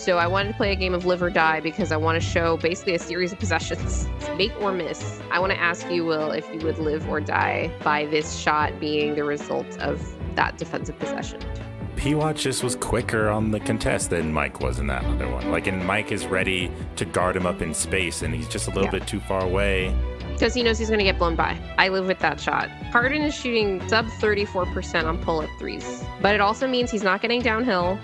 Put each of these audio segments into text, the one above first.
So I wanted to play a game of live or die because I want to show basically a series of possessions, make or miss. I want to ask you, Will, if you would live or die by this shot being the result of that defensive possession. P-Watch just was quicker on the contest than Mike was in that other one. And Mike is ready to guard him up in space, and he's just a little bit too far away. Because he knows he's going to get blown by. I live with that shot. Harden is shooting sub 34% on pull-up threes, but it also means he's not getting downhill,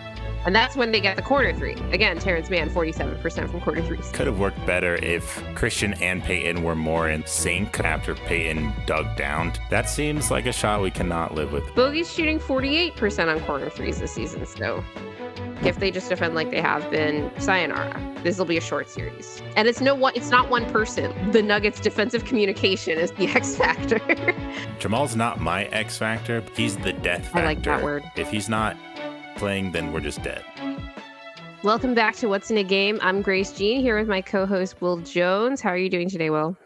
and that's when they get the corner three. Again, Terrence Mann, 47% from corner threes. Could have worked better if Christian and Peyton were more in sync after Peyton dug down. That seems like a shot we cannot live with. Bogey's shooting 48% on corner threes this season, so if they just defend like they have been, sayonara. This will be a short series. And it's not one person. The Nuggets' defensive communication is the X factor. Jamal's not my X factor. He's the death factor. I like that word. If he's not playing, then we're just dead. Welcome back to What's in a Game. I'm Grace Jean here with my co-host Will Jones. How are you doing today, Will?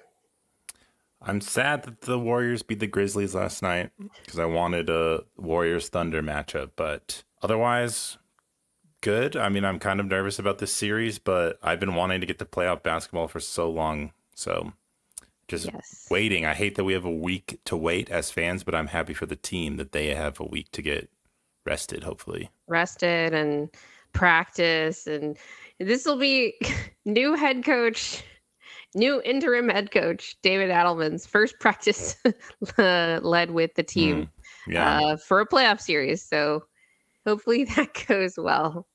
I'm sad that the Warriors beat the Grizzlies last night because I wanted a Warriors-Thunder matchup, but otherwise, good. I mean, I'm kind of nervous about this series, but I've been wanting to get to playoff basketball for so long, so just waiting. I hate that we have a week to wait as fans, but I'm happy for the team that they have a week to get rested, hopefully. Rested and practice, and this will be new interim head coach David Adelman's first practice led with the team for a playoff series, so hopefully that goes well.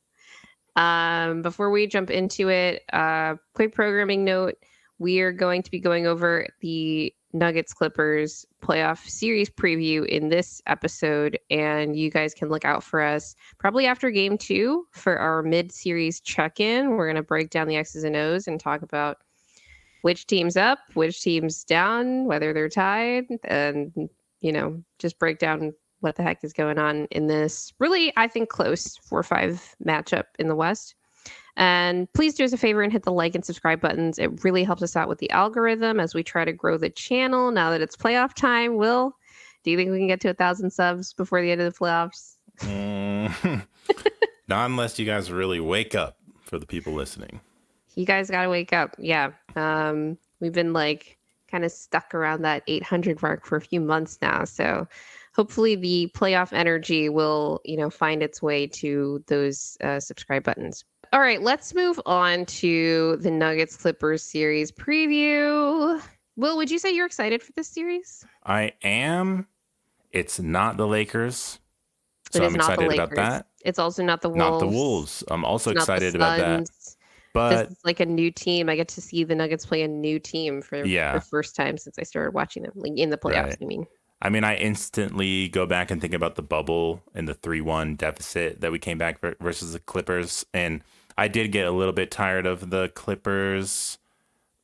Before we jump into it, quick programming note, we are going to be going over the Nuggets Clippers playoff series preview in this episode, and you guys can look out for us probably after game 2 for our mid-series check-in. We're going to break down the X's and O's and talk about which team's up, which team's down, whether they're tied, and, just break down what the heck is going on in this really, I think, close 4-5 matchup in the West. And please do us a favor and hit the like and subscribe buttons. It really helps us out with the algorithm as we try to grow the channel now that it's playoff time. Will, do you think we can get to 1,000 subs before the end of the playoffs? Not unless you guys really wake up, for the people listening. You guys got to wake up. Yeah. We've been kind of stuck around that 800 mark for a few months now. So hopefully the playoff energy will, find its way to those subscribe buttons. All right, let's move on to the Nuggets Clippers series preview. Will, would you say you're excited for this series? I am. It's not the Lakers, so I'm excited about that. It's also not the Wolves. Not the Wolves. I'm also excited about that. But this is like a new team. I get to see the Nuggets play a new team for the first time since I started watching them in the playoffs. Right. I instantly go back and think about the bubble and the 3-1 deficit that we came back versus the Clippers. And I did get a little bit tired of the Clippers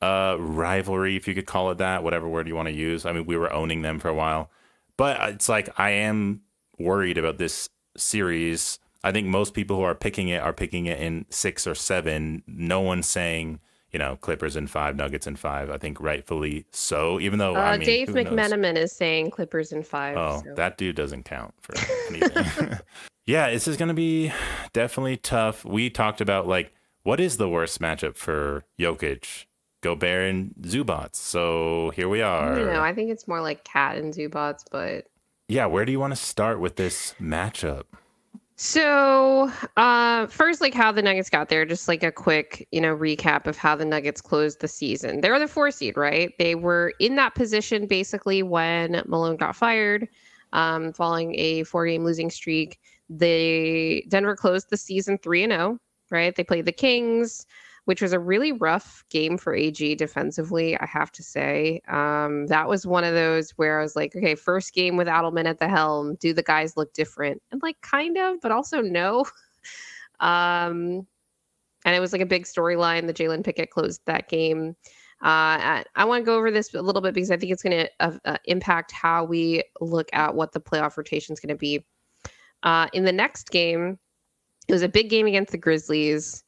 rivalry, if you could call it that, whatever word you want to use. We were owning them for a while. But it's I am worried about this series. I think most people who are picking it in 6 or 7. No one's saying, Clippers in 5, Nuggets in 5. I think rightfully so, even though, Dave McMenamin is saying Clippers in 5. Oh, so that dude doesn't count for anything. Yeah, this is going to be definitely tough. We talked about, what is the worst matchup for Jokic? Gobert and Zubac. So here we are. I think it's more like Cat and Zubac, but... Yeah, where do you want to start with this matchup? So first, how the Nuggets got there, just a quick, recap of how the Nuggets closed the season. They're the 4 seed, right? They were in that position basically when Malone got fired, following a 4-game losing streak. Denver closed the season 3-0, right? They played the Kings, which was a really rough game for AG defensively, I have to say. That was one of those where I was like, okay, first game with Adelman at the helm. Do the guys look different? And kind of, but also no. And it was a big storyline. The Jalen Pickett closed that game. I want to go over this a little bit because I think it's going to impact how we look at what the playoff rotation is going to be. In the next game, it was a big game against the Grizzlies.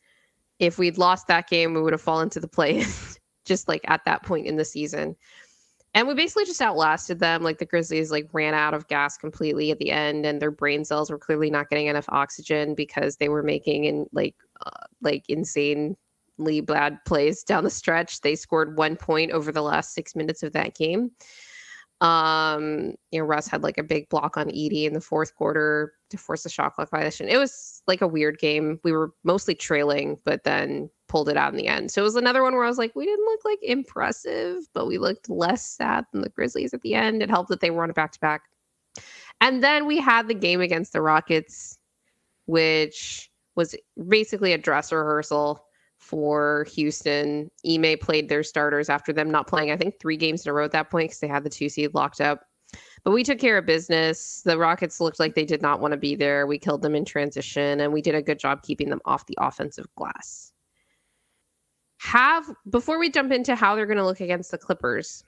If we'd lost that game, we would have fallen to the play just at that point in the season. And we basically just outlasted them. Like the Grizzlies like ran out of gas completely at the end, and their brain cells were clearly not getting enough oxygen because they were making insanely bad plays down the stretch. They scored 1 point over the last 6 minutes of that game. Russ had like a big block on Edie in the fourth quarter to force a shot clock violation. It was like a weird game. We were mostly trailing, but then pulled it out in the end. So it was another one where I was like, we didn't look like impressive, but we looked less sad than the Grizzlies at the end. It helped that they were on a back-to-back. And then we had the game against the Rockets, which was basically a dress rehearsal for Houston. Ime played their starters after them not playing, I think, 3 games in a row at that point because they had the 2 seed locked up. But we took care of business. The Rockets looked like they did not want to be there. We killed them in transition, and we did a good job keeping them off the offensive glass. Before we jump into how they're going to look against the Clippers,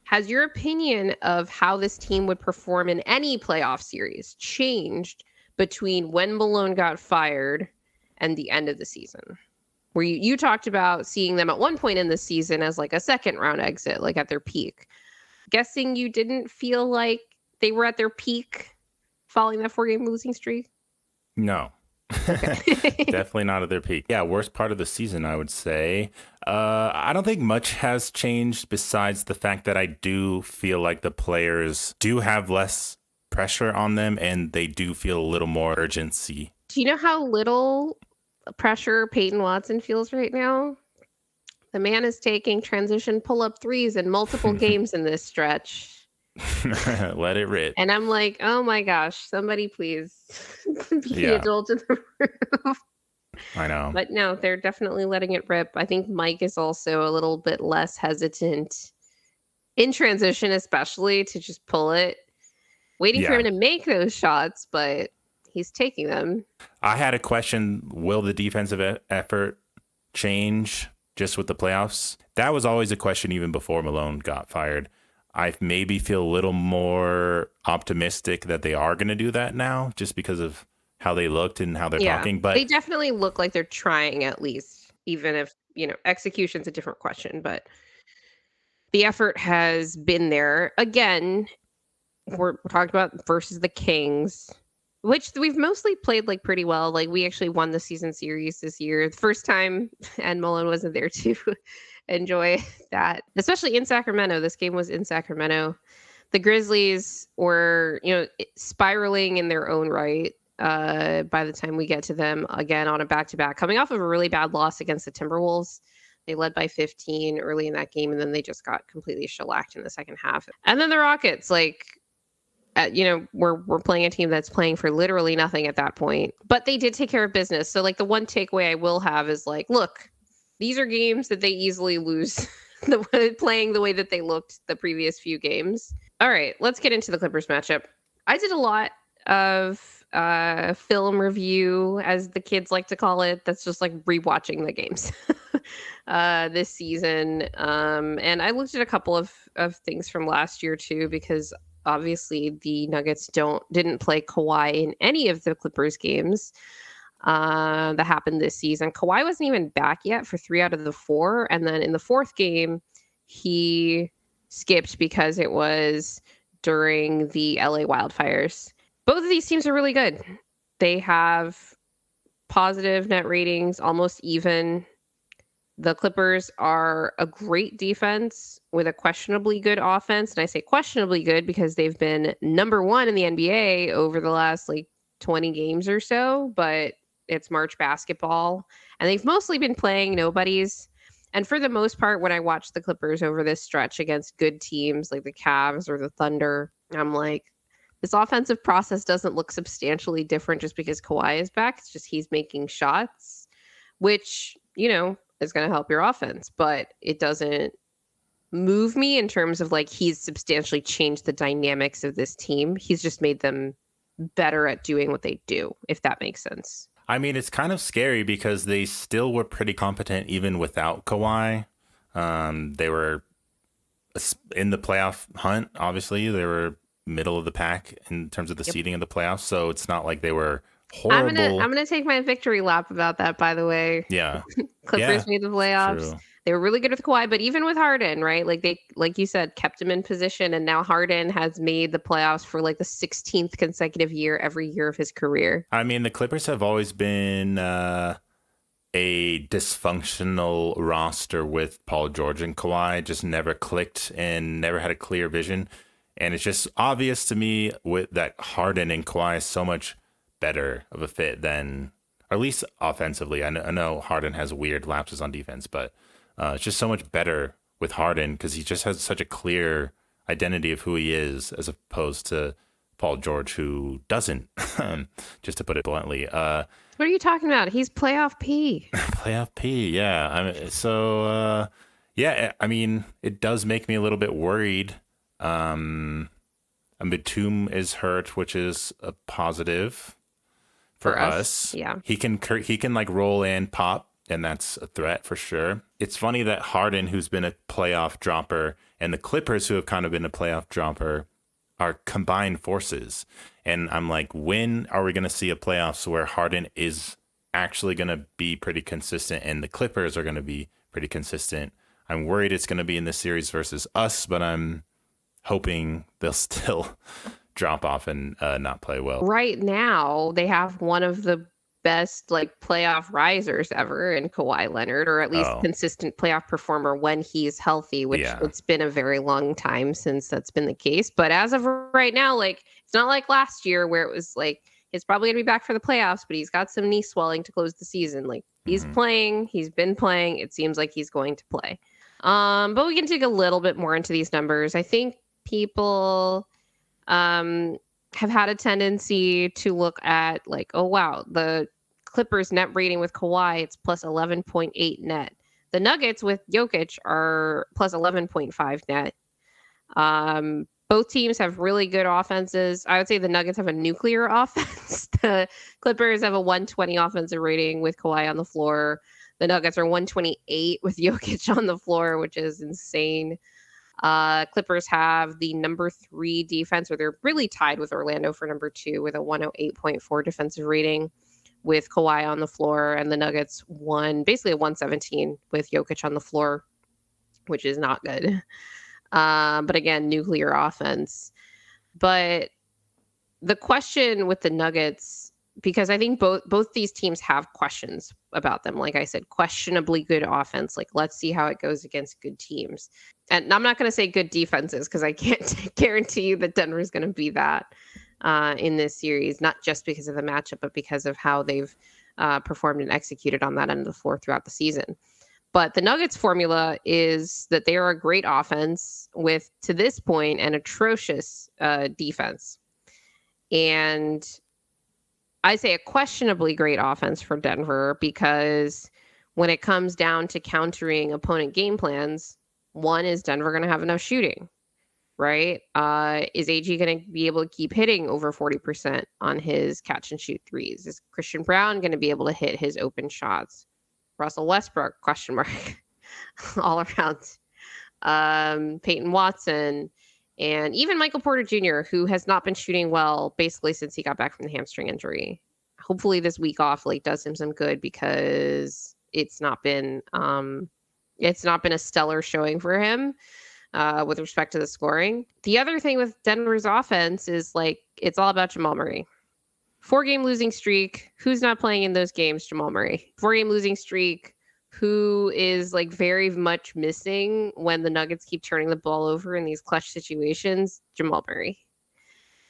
has your opinion of how this team would perform in any playoff series changed between when Malone got fired and the end of the season? Where you talked about seeing them at one point in the season as like a second round exit, like at their peak. Guessing you didn't feel like they were at their peak following that 4-game losing streak? No. Okay. Definitely not at their peak. Yeah, worst part of the season, I would say. I don't think much has changed besides the fact that I do feel like the players do have less pressure on them and they do feel a little more urgency. Do you know how little pressure Peyton Watson feels right now? The man is taking transition pull-up threes in multiple games in this stretch. Let it rip. And I'm like, oh my gosh, somebody please be the adult in the room. I know. But no, they're definitely letting it rip. I think Mike is also a little bit less hesitant in transition, especially to just pull it. Waiting for him to make those shots, but he's taking them. I had a question. Will the defensive effort change just with the playoffs? That was always a question even before Malone got fired. I maybe feel a little more optimistic that they are going to do that now just because of how they looked and how they're talking. But they definitely look like they're trying at least, even if, execution's a different question. But the effort has been there. Again, we're talking about versus the Kings, which we've mostly played like pretty well. Like we actually won the season series this year. The first time, and Malone wasn't there to enjoy that, especially in Sacramento. This game was in Sacramento. The Grizzlies were, spiraling in their own right by the time we get to them again on a back-to-back, coming off of a really bad loss against the Timberwolves. They led by 15 early in that game, and then they just got completely shellacked in the second half. And then the Rockets, we're playing a team that's playing for literally nothing at that point, but they did take care of business. So the one takeaway I will have is look, these are games that they easily lose playing the way that they looked the previous few games. All right, let's get into the Clippers matchup. I did a lot of film review, as the kids like to call it. That's just rewatching the games this season. And I looked at a couple of things from last year too, because obviously the Nuggets didn't play Kawhi in any of the Clippers games that happened this season. Kawhi wasn't even back yet for 3 out of the 4. And then in the 4th game, he skipped because it was during the LA wildfires. Both of these teams are really good. They have positive net ratings, almost even. The Clippers are a great defense with a questionably good offense. And I say questionably good because they've been number 1 in the NBA over the last 20 games or so, but it's March basketball. And they've mostly been playing nobodies. And for the most part, when I watch the Clippers over this stretch against good teams like the Cavs or the Thunder, I'm like, this offensive process doesn't look substantially different just because Kawhi is back. It's just he's making shots, which, is going to help your offense. But it doesn't move me in terms of he's substantially changed the dynamics of this team. He's just made them better at doing what they do, if that makes sense. I mean, it's kind of scary because they still were pretty competent even without Kawhi. They were in the playoff hunt, obviously. They were middle of the pack in terms of the seeding of the playoffs. So it's not like they were horrible. I'm gonna take my victory lap about that, by the way. Yeah. Clippers Yeah. made the It's playoffs. true. They were really good with Kawhi, but even with Harden, right? Like like you said, kept him in position, and now Harden has made the playoffs for like the 16th consecutive year every year of his career. I mean, the Clippers have always been a dysfunctional roster with Paul George and Kawhi. Just never clicked and never had a clear vision. And it's just obvious to me with that Harden and Kawhi is so much better of a fit than, or at least offensively. I know Harden has weird lapses on defense, but it's just so much better with Harden because he just has such a clear identity of who he is as opposed to Paul George, who doesn't, just to put it bluntly. What are you talking about? He's playoff P. Playoff P, yeah. Yeah, I mean, it does make me a little bit worried. Batum is hurt, which is a positive for us. Yeah. He can like roll and pop, and that's a threat for sure. It's funny that Harden, who's been a playoff dropper, and the Clippers, who have kind of been a playoff dropper, are combined forces. And I'm like, when are we going to see a playoffs where Harden is actually going to be pretty consistent and the Clippers are going to be pretty consistent? I'm worried it's going to be in this series versus us, but I'm hoping they'll still drop off and not play well. Right now, they have one of the best like playoff risers ever in Kawhi Leonard, or at least consistent playoff performer when he's healthy, which it's been a very long time since that's been the case. But as of right now, like it's not like last year where it was like he's probably gonna be back for the playoffs, but he's got some knee swelling to close the season. Like he's playing, he's been playing. It seems like he's going to play. But we can dig a little bit more into these numbers. I think people have had a tendency to look at like, oh, wow, the Clippers net rating with Kawhi, it's plus 11.8 net. The Nuggets with Jokic are plus 11.5 net. Both teams have really good offenses. I would say the Nuggets have a nuclear offense. The Clippers have a 120 offensive rating with Kawhi on the floor. The Nuggets are 128 with Jokic on the floor, which is insane. Clippers have the number 3 defense, or they're really tied with Orlando for number 2 with a 108.4 defensive rating with Kawhi on the floor, and the Nuggets basically a 117 with Jokic on the floor, which is not good. But again, nuclear offense. But the question with the Nuggets, because I think both these teams have questions about them. Like I said, questionably good offense. Like, let's see how it goes against good teams. And I'm not going to say good defenses because I can't guarantee you that Denver is going to be that in this series, not just because of the matchup, but because of how they've performed and executed on that end of the floor throughout the season. But the Nuggets formula is that they are a great offense with, to this point, an atrocious defense. And I say a questionably great offense for Denver because when it comes down to countering opponent game plans, one, is Denver going to have enough shooting, right? Is AG going to be able to keep hitting over 40% on his catch and shoot threes? Is Christian Brown going to be able to hit his open shots? Russell Westbrook, question mark, all around. Peyton Watson, and even Michael Porter Jr., who has not been shooting well basically since he got back from the hamstring injury. Hopefully this week off like does him some good because it's not been a stellar showing for him with respect to the scoring. The other thing with Denver's offense is like it's all about Jamal Murray. 4-game losing streak. Who's not playing in those games? Jamal Murray. 4-game losing streak. Who is like very much missing when the Nuggets keep turning the ball over in these clutch situations? Jamal Murray.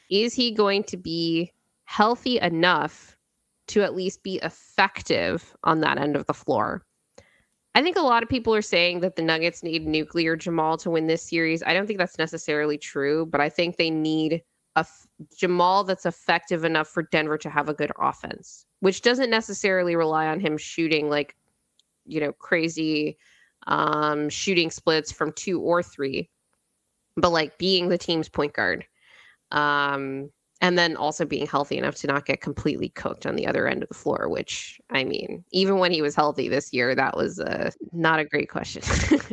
Is he going to be healthy enough to at least be effective on that end of the floor? I think a lot of people are saying that the Nuggets need nuclear Jamal to win this series. I don't think that's necessarily true, but I think they need a Jamal that's effective enough for Denver to have a good offense, which doesn't necessarily rely on him shooting like, crazy shooting splits from 2 or 3, but like being the team's point guard. And then also being healthy enough to not get completely cooked on the other end of the floor, which, I mean, even when he was healthy this year, that was not a great question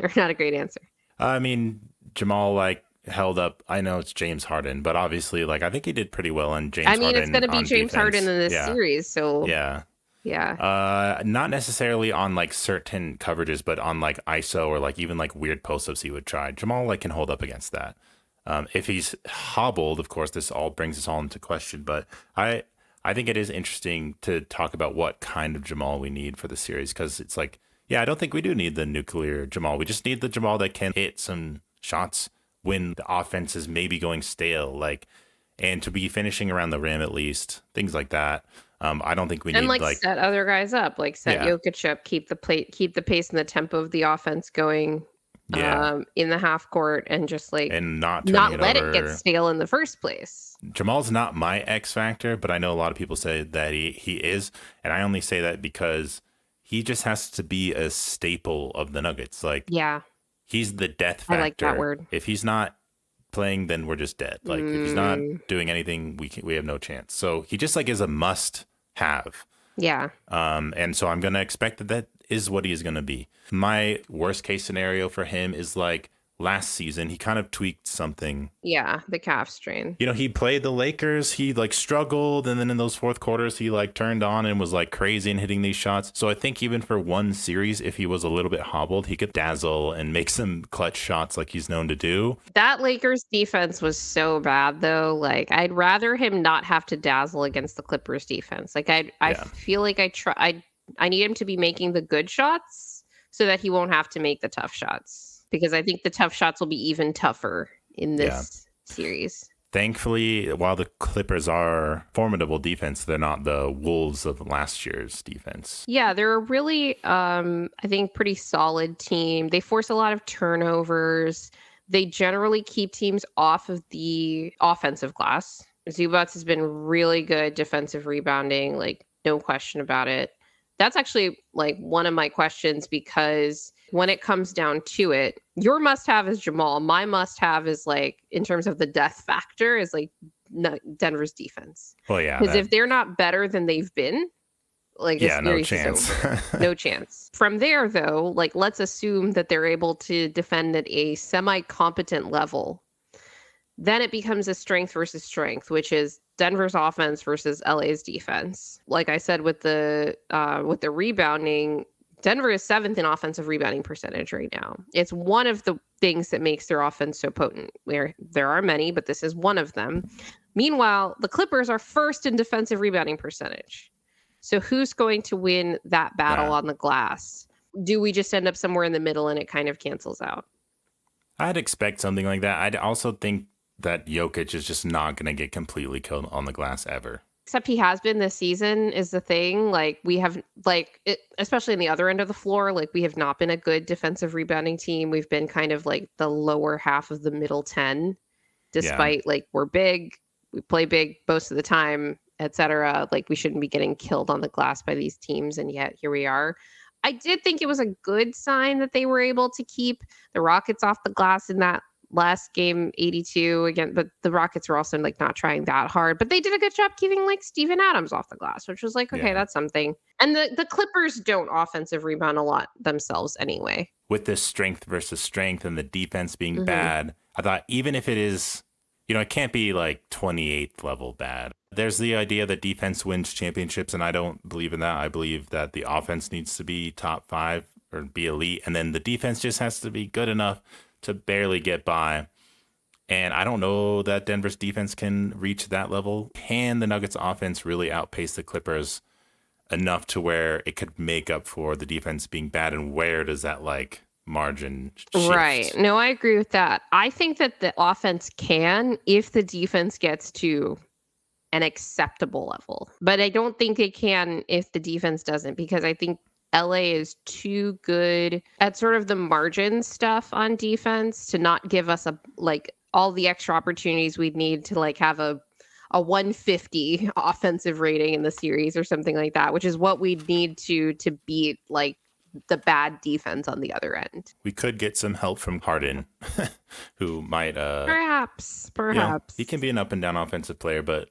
or not a great answer. I mean, Jamal, like, held up. I know it's James Harden, but obviously, like, I think he did pretty well on James Harden. It's going to be James Harden in this series, so yeah. Yeah. Not necessarily on like certain coverages, but on like ISO or like even like weird post-ups he would try. Jamal like can hold up against that. If he's hobbled, of course, this all brings us all into question. But I think it is interesting to talk about what kind of Jamal we need for the series, because it's like, yeah, I don't think we do need the nuclear Jamal. We just need the Jamal that can hit some shots when the offense is maybe going stale, like, and to be finishing around the rim at least, things like that. I don't think we need like set other guys up, like set Jokic up, keep the pace and the tempo of the offense going. In the half court, and just like and not let it get stale in the first place. Jamal's not my X factor, but I know a lot of people say that he is, and I only say that because he just has to be a staple of the Nuggets. Like, he's the death factor. I like that word. If he's not playing, then we're just dead. Like, if he's not doing anything, we have no chance. So he just like is a must have. Yeah. And so I'm gonna expect that is what he is gonna be. My worst case scenario for him is like last season, he kind of tweaked something. Yeah, the calf strain. You know, he played the Lakers, he like struggled, and then in those fourth quarters, he like turned on and was like crazy and hitting these shots. So I think even for one series, if he was a little bit hobbled, he could dazzle and make some clutch shots like he's known to do. That Lakers defense was so bad, though. Like, I'd rather him not have to dazzle against the Clippers defense. Like, I feel like I need him to be making the good shots so that he won't have to make the tough shots. Because I think the tough shots will be even tougher in this series. Thankfully, while the Clippers are formidable defense, they're not the Wolves of last year's defense. Yeah, they're a really, I think, pretty solid team. They force a lot of turnovers. They generally keep teams off of the offensive glass. Zubac has been really good defensive rebounding, like, no question about it. That's actually like one of my questions, because when it comes down to it, your must-have is Jamal. My must-have is, like, in terms of the death factor, is like Denver's defense. Well, yeah, because if they're not better than they've been, like, no chance. No chance. From there, though, like, let's assume that they're able to defend at a semi-competent level. Then it becomes a strength versus strength, which is Denver's offense versus LA's defense. Like I said, with the rebounding, Denver is 7th in offensive rebounding percentage right now. It's one of the things that makes their offense so potent. Where there are many, but this is one of them. Meanwhile, the Clippers are 1st in defensive rebounding percentage. So who's going to win that battle on the glass? Do we just end up somewhere in the middle and it kind of cancels out? I'd expect something like that. I'd also think that Jokic is just not going to get completely killed on the glass ever. Except he has been this season, is the thing. Like, we have, like, especially in the other end of the floor, like, we have not been a good defensive rebounding team. We've been kind of like the lower half of the middle 10, despite like, we're big, we play big most of the time, etc. Like, we shouldn't be getting killed on the glass by these teams, and yet here we are. I did think it was a good sign that they were able to keep the Rockets off the glass in that last game, 82 again, but the Rockets were also like not trying that hard, but they did a good job keeping like Steven Adams off the glass, which was like, okay, that's something. And the Clippers don't offensive rebound a lot themselves anyway. With this strength versus strength and the defense being bad, I thought even if it is, you know, it can't be like 28th level bad. There's the idea that defense wins championships, and I don't believe in that. I believe that the offense needs to be top 5 or be elite, and then the defense just has to be good enough to barely get by. And I don't know that Denver's defense can reach that level. Can the Nuggets offense really outpace the Clippers enough to where it could make up for the defense being bad? And where does that like margin shift? Right. No, I agree with that. I think that the offense can if the defense gets to an acceptable level. But I don't think it can if the defense doesn't, because I think LA is too good at sort of the margin stuff on defense to not give us all the extra opportunities we'd need to like have a 150 offensive rating in the series or something like that, which is what we'd need to beat like the bad defense on the other end. We could get some help from Harden, who might perhaps you know, he can be an up and down offensive player, but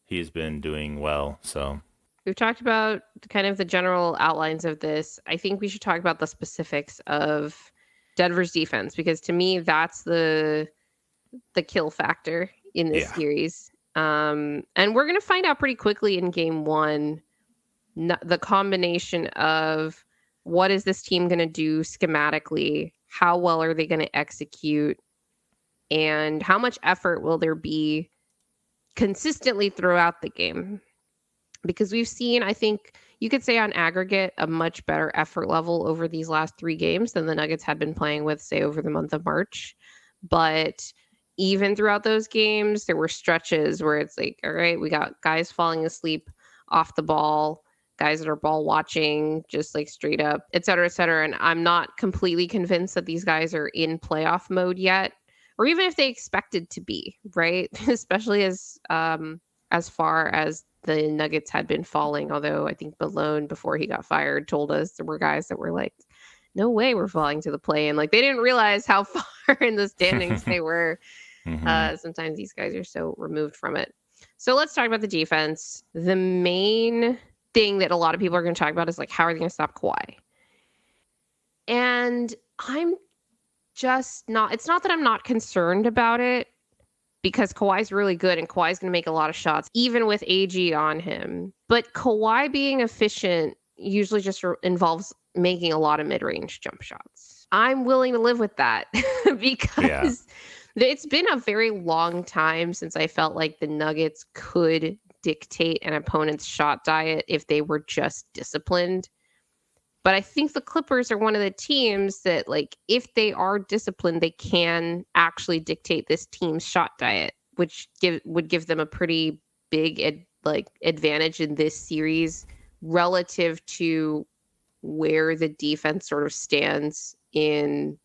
he's been doing well. So we've talked about kind of the general outlines of this. I think we should talk about the specifics of Denver's defense, because to me, that's the the kill factor in this series. And we're going to find out pretty quickly in game one, the combination of what is this team going to do schematically, how well are they going to execute, and how much effort will there be consistently throughout the game. Because we've seen, I think you could say on aggregate, a much better effort level over these last 3 games than the Nuggets had been playing with, say, over the month of March. But even throughout those games, there were stretches where it's like, all right, we got guys falling asleep off the ball, guys that are ball watching, just like straight up, et cetera, et cetera. And I'm not completely convinced that these guys are in playoff mode yet, or even if they expected to be, right? Especially as far as the Nuggets had been falling. Although I think Malone, before he got fired, told us there were guys that were like, no way we're falling to the play-in. Like, they didn't realize how far in the standings they were. Sometimes these guys are so removed from it. So let's talk about the defense. The main thing that a lot of people are going to talk about is like, how are they going to stop Kawhi? And I'm just not, it's not that I'm not concerned about it, because Kawhi's really good and Kawhi's going to make a lot of shots, even with AG on him. But Kawhi being efficient usually just involves making a lot of mid-range jump shots. I'm willing to live with that because it's been a very long time since I felt like the Nuggets could dictate an opponent's shot diet if they were just disciplined. But I think the Clippers are one of the teams that, like, if they are disciplined, they can actually dictate this team's shot diet, which would give them a pretty big advantage in this series relative to where the defense sort of stands in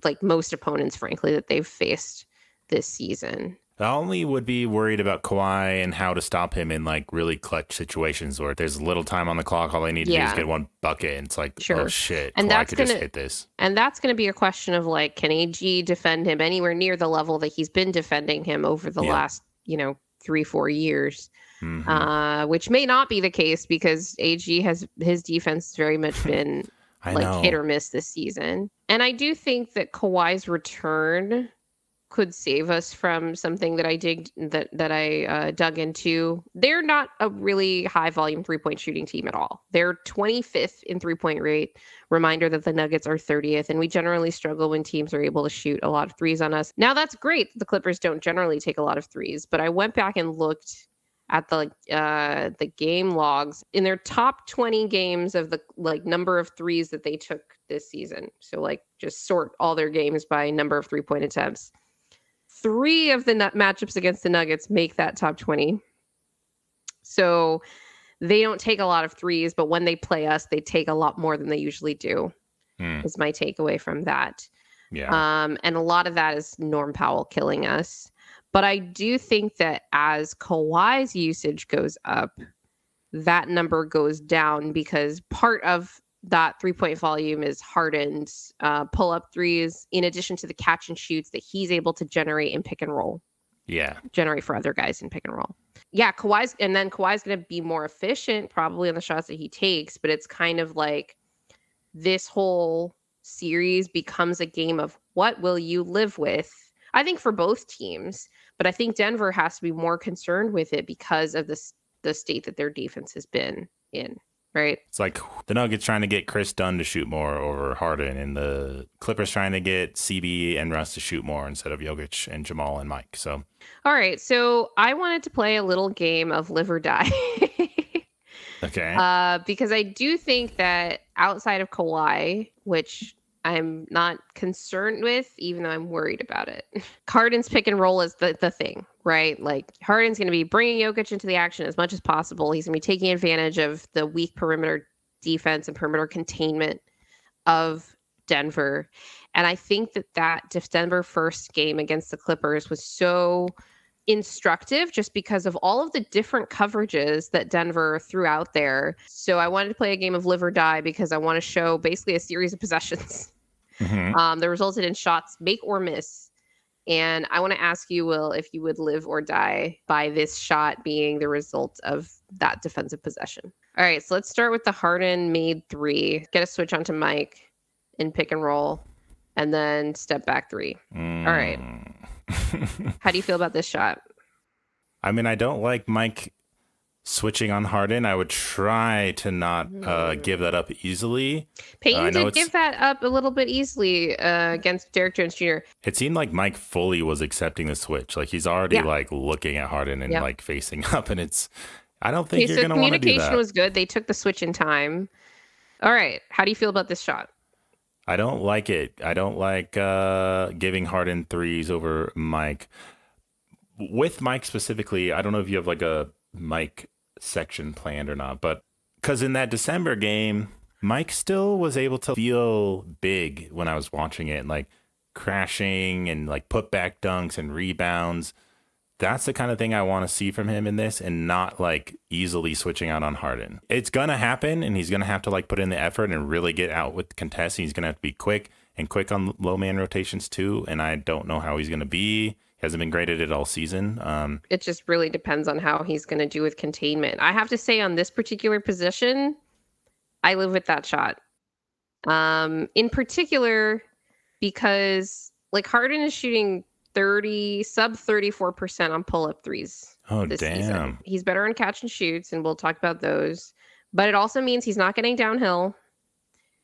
like most opponents, frankly, that they've faced this season. I only would be worried about Kawhi and how to stop him in like really clutch situations where there's little time on the clock. All they need to do is get one bucket, and it's like, oh shit, and Kawhi could just hit this. And that's going to be a question of like, can AG defend him anywhere near the level that he's been defending him over the last, 3-4 years? Which may not be the case because AG has his defense very much been hit or miss this season. And I do think that Kawhi's return could save us from something that I dug into. They're not a really high volume 3-point shooting team at all. They're 25th in 3-point rate. Reminder that the Nuggets are 30th, and we generally struggle when teams are able to shoot a lot of threes on us. Now that's great. The Clippers don't generally take a lot of threes, but I went back and looked at the game logs in their top 20 games of the number of threes that they took this season. So just sort all their games by number of 3-point attempts. 3 of the matchups against the Nuggets make that top 20. So they don't take a lot of threes, but when they play us, they take a lot more than they usually do, is my takeaway from that. Yeah. And a lot of that is Norm Powell killing us. But I do think that as Kawhi's usage goes up, that number goes down because part of that 3-point volume is Harden's pull-up threes, in addition to the catch and shoots that he's able to generate in pick and roll. Yeah. Generate for other guys in pick and roll. Yeah, Kawhi's going to be more efficient probably on the shots that he takes, but it's kind of like this whole series becomes a game of what will you live with? I think for both teams, but I think Denver has to be more concerned with it because of the state that their defense has been in. Right. It's like the Nuggets trying to get Chris Dunn to shoot more over Harden, and the Clippers trying to get CB and Russ to shoot more instead of Jokic and Jamal and Mike. So, all right. So I wanted to play a little game of live or die. Okay. Because I do think that outside of Kawhi, which I'm not concerned with, even though I'm worried about it, Harden's pick and roll is the thing, right? Like, Harden's going to be bringing Jokic into the action as much as possible. He's going to be taking advantage of the weak perimeter defense and perimeter containment of Denver. And I think that Denver first game against the Clippers was so instructive just because of all of the different coverages that Denver threw out there. So I wanted to play a game of live or die because I want to show basically a series of possessions that resulted in shots make or miss. And I want to ask you, Will, if you would live or die by this shot being the result of that defensive possession. All right, so let's start with the Harden made 3. Get a switch onto Mike in pick and roll, and then step back 3. All right. How do you feel about this shot? I mean, I don't like Mike switching on Harden. I would try to not give that up easily. Payton did give that up a little bit easily against Derrick Jones Jr. It seemed like Mike fully was accepting the switch. Like he's already like looking at Harden and like facing up, and I don't think you're going to want to do that. Communication was good. They took the switch in time. All right. How do you feel about this shot? I don't like it. I don't like giving Harden threes over Mike. With Mike specifically, I don't know if you have like a Mike section planned or not, but because in that December game, Mike still was able to feel big when I was watching it, like crashing and like put back dunks and rebounds. That's the kind of thing I want to see from him in this, and not like easily switching out on Harden. It's going to happen, and he's going to have to like put in the effort and really get out with contests. He's going to have to be quick on low man rotations too. And I don't know how he's going to be. He hasn't been great at it all season. It just really depends on how he's going to do with containment. I have to say on this particular position, I live with that shot. In particular, because like Harden is shooting sub 34% on pull-up threes. Oh, this damn. Season. He's better on catch and shoots, and we'll talk about those. But it also means he's not getting downhill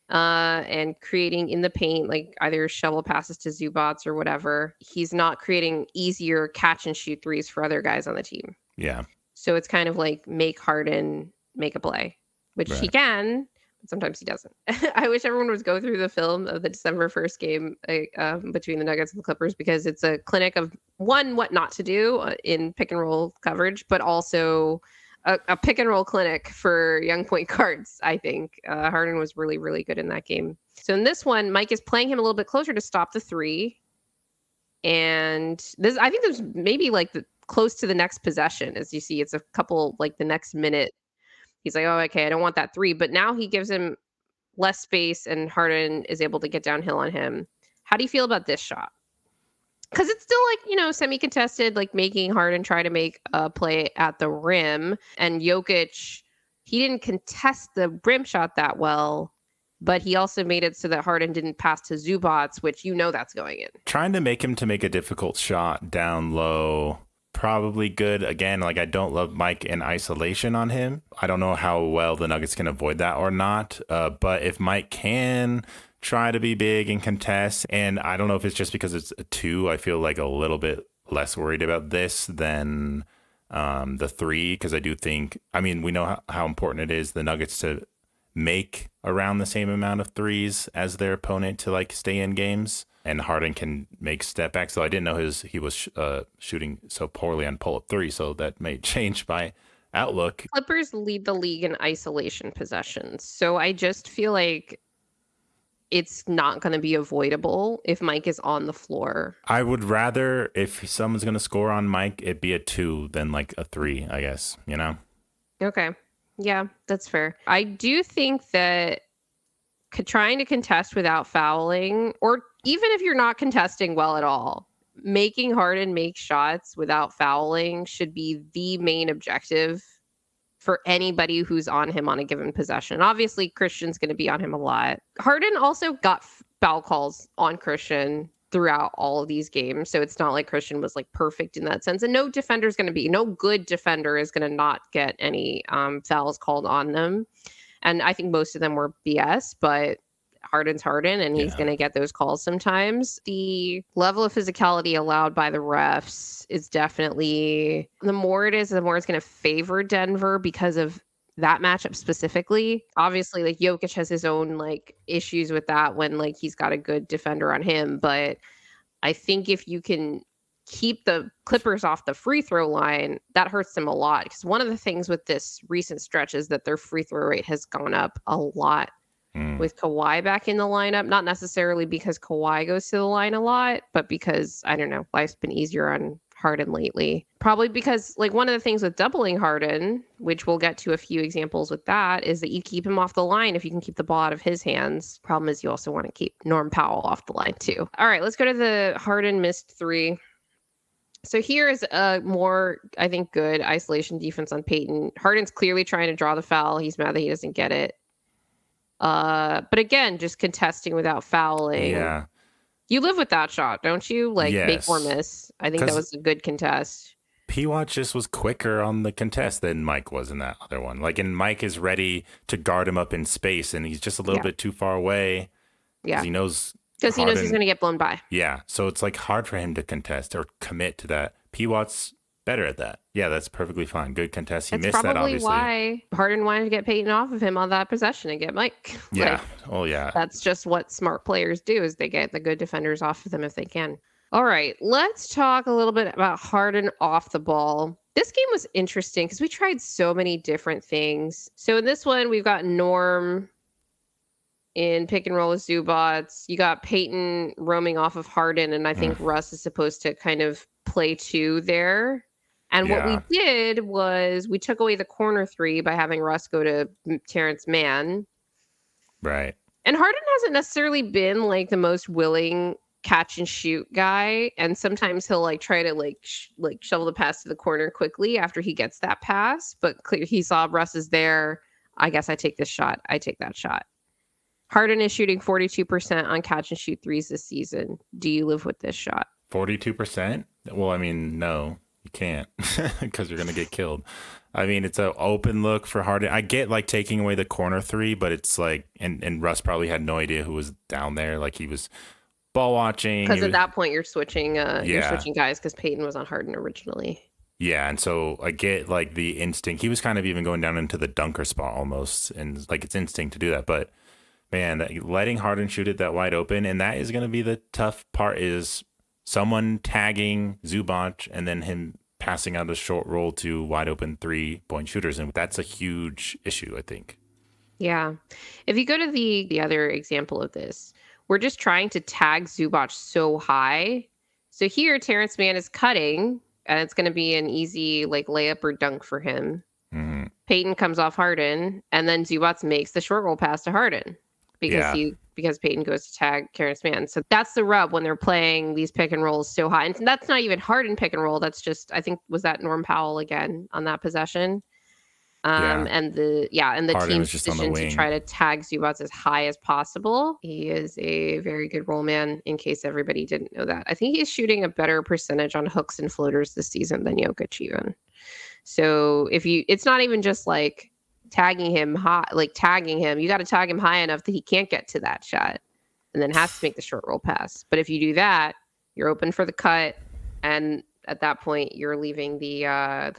and creating in the paint, like either shovel passes to Zubac or whatever. He's not creating easier catch and shoot threes for other guys on the team. Yeah. So it's kind of like make Harden make a play, which he can, but sometimes he doesn't. I wish everyone would go through the film of the December 1st game between the Nuggets and the Clippers, because it's a clinic of one, what not to do in pick and roll coverage, but also a pick and roll clinic for young point guards. I think Harden was really, really good in that game. So in this one, Mike is playing him a little bit closer to stop the three. And this, I think there's maybe like close to the next possession. As you see, it's a couple, like the next minute. He's like, oh, okay, I don't want that three. But now he gives him less space, and Harden is able to get downhill on him. How do you feel about this shot? Because it's still like, semi-contested, like making Harden try to make a play at the rim. And Jokic, he didn't contest the rim shot that well, but he also made it so that Harden didn't pass to Zubac, which that's going in. Trying to make him to make a difficult shot down low, probably good. Again, like I don't love Mike in isolation on him. I don't know how well the Nuggets can avoid that or not. But if Mike can try to be big and contest, and I don't know if it's just because it's a 2, I feel like a little bit less worried about this than the 3, because I do think, we know how important it is the Nuggets to make around the same amount of threes as their opponent to like stay in games, and Harden can make step backs. So I didn't know he was shooting so poorly on pull-up 3, so that may change my outlook. Clippers lead the league in isolation possessions, so I just feel like it's not going to be avoidable if Mike is on the floor. I would rather, if someone's going to score on Mike, it be a 2 than like a 3, I guess, Okay. Yeah, that's fair. I do think that trying to contest without fouling, or even if you're not contesting well at all, making Harden make shots without fouling should be the main objective for anybody who's on him on a given possession. Obviously, Christian's going to be on him a lot. Harden also got foul calls on Christian throughout all of these games, so it's not like Christian was like perfect in that sense. And no good defender is going to not get any fouls called on them. And I think most of them were BS, but Harden's Harden, and he's going to get those calls sometimes. The level of physicality allowed by the refs is definitely, the more it's going to favor Denver because of that matchup specifically. Obviously, like Jokic has his own like issues with that when like he's got a good defender on him. But I think if you can keep the Clippers off the free throw line, that hurts them a lot. Because one of the things with this recent stretch is that their free throw rate has gone up a lot with Kawhi back in the lineup. Not necessarily because Kawhi goes to the line a lot, but because, I don't know, life's been easier on Harden lately. Probably because like one of the things with doubling Harden, which we'll get to a few examples with that, is that you keep him off the line if you can keep the ball out of his hands. Problem is you also want to keep Norm Powell off the line too. All right, let's go to the Harden missed 3. So here is a more, I think, good isolation defense on Payton. Harden's clearly trying to draw the foul. He's mad that he doesn't get it. But again, just contesting without fouling. Yeah. You live with that shot, don't you? Like, make or Yes. miss. I think that was a good contest. P-Watt just was quicker on the contest than Mike was in that other one. Like, and Mike is ready to guard him up in space, and he's just a little bit too far away because he knows he's going to get blown by. Yeah, so it's like hard for him to contest or commit to that. P-Watt's better at that. Yeah, that's perfectly fine. Good contest. He missed that, obviously. That's probably why Harden wanted to get Peyton off of him on that possession and get Mike. Yeah. Yeah. That's just what smart players do, is they get the good defenders off of them if they can. All right, let's talk a little bit about Harden off the ball. This game was interesting because we tried so many different things. So in this one, we've got Norm in pick and roll with Zubac. You got Peyton roaming off of Harden, and I think Russ is supposed to kind of play two there. And what we did was we took away the corner three by having Russ go to Terrence Mann. Right. And Harden hasn't necessarily been like the most willing catch and shoot guy, and sometimes he'll like try to like shovel the pass to the corner quickly after he gets that pass, but he saw Russ is there. I guess I take this shot. I take that shot. Harden is shooting 42% on catch and shoot threes this season. Do you live with this shot? 42%? Well, I mean, no, you can't because you're going to get killed. I mean, it's an open look for Harden. I get like taking away the corner three, but it's like, and Russ probably had no idea who was down there. Like he was ball watching. Because at that point you're switching guys because Peyton was on Harden originally. Yeah, and so I get like the instinct. He was kind of even going down into the dunker spot almost, and like it's instinct to do that. But man, letting Harden shoot it that wide open, and that is going to be the tough part, is someone tagging Zubac and then him passing out a short roll to wide open 3-point shooters, and that's a huge issue, I think. Yeah. If you go to the other example of this, we're just trying to tag Zubac so high. So here, Terrence Mann is cutting, and it's going to be an easy like layup or dunk for him. Mm-hmm. Peyton comes off Harden, and then Zubac makes the short roll pass to Harden because Peyton goes to tag Terrence Mann. So that's the rub when they're playing these pick and rolls so high. And that's not even Harden pick and roll. That's just, I think, was that Norm Powell again on that possession. And the team's decision to try to tag Zubac as high as possible. He is a very good roll man, in case everybody didn't know that. I think he's shooting a better percentage on hooks and floaters this season than Jokic even. So it's not even just like tagging him high, you got to tag him high enough that he can't get to that shot and then has to make the short roll pass. But if you do that, you're open for the cut, and at that point, you're leaving the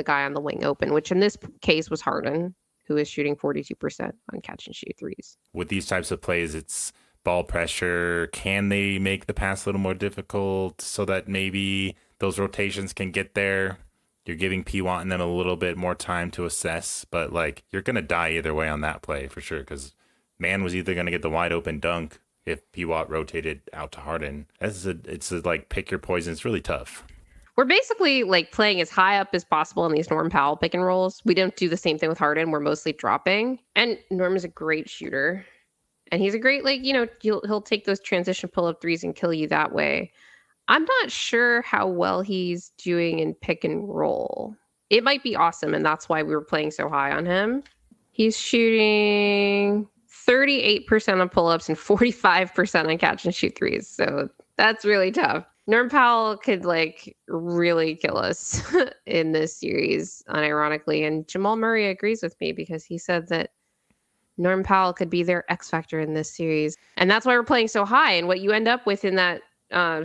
guy on the wing open, which in this case was Harden, who is shooting 42% on catch and shoot threes. With these types of plays, it's ball pressure. Can they make the pass a little more difficult so that maybe those rotations can get there? You're giving P-Watt and them a little bit more time to assess, but like you're going to die either way on that play for sure, because Mann was either going to get the wide open dunk if P-Watt rotated out to Harden. It's a like pick your poison. It's really tough. We're basically like playing as high up as possible in these Norm Powell pick and rolls. We don't do the same thing with Harden. We're mostly dropping. And Norm is a great shooter. And he's a great, he'll take those transition pull-up threes and kill you that way. I'm not sure how well he's doing in pick and roll. It might be awesome, and that's why we were playing so high on him. He's shooting 38% on pull-ups and 45% on catch and shoot threes. So that's really tough. Norm Powell could really kill us in this series, unironically. And Jamal Murray agrees with me because he said that Norm Powell could be their X factor in this series. And that's why we're playing so high. And what you end up with in that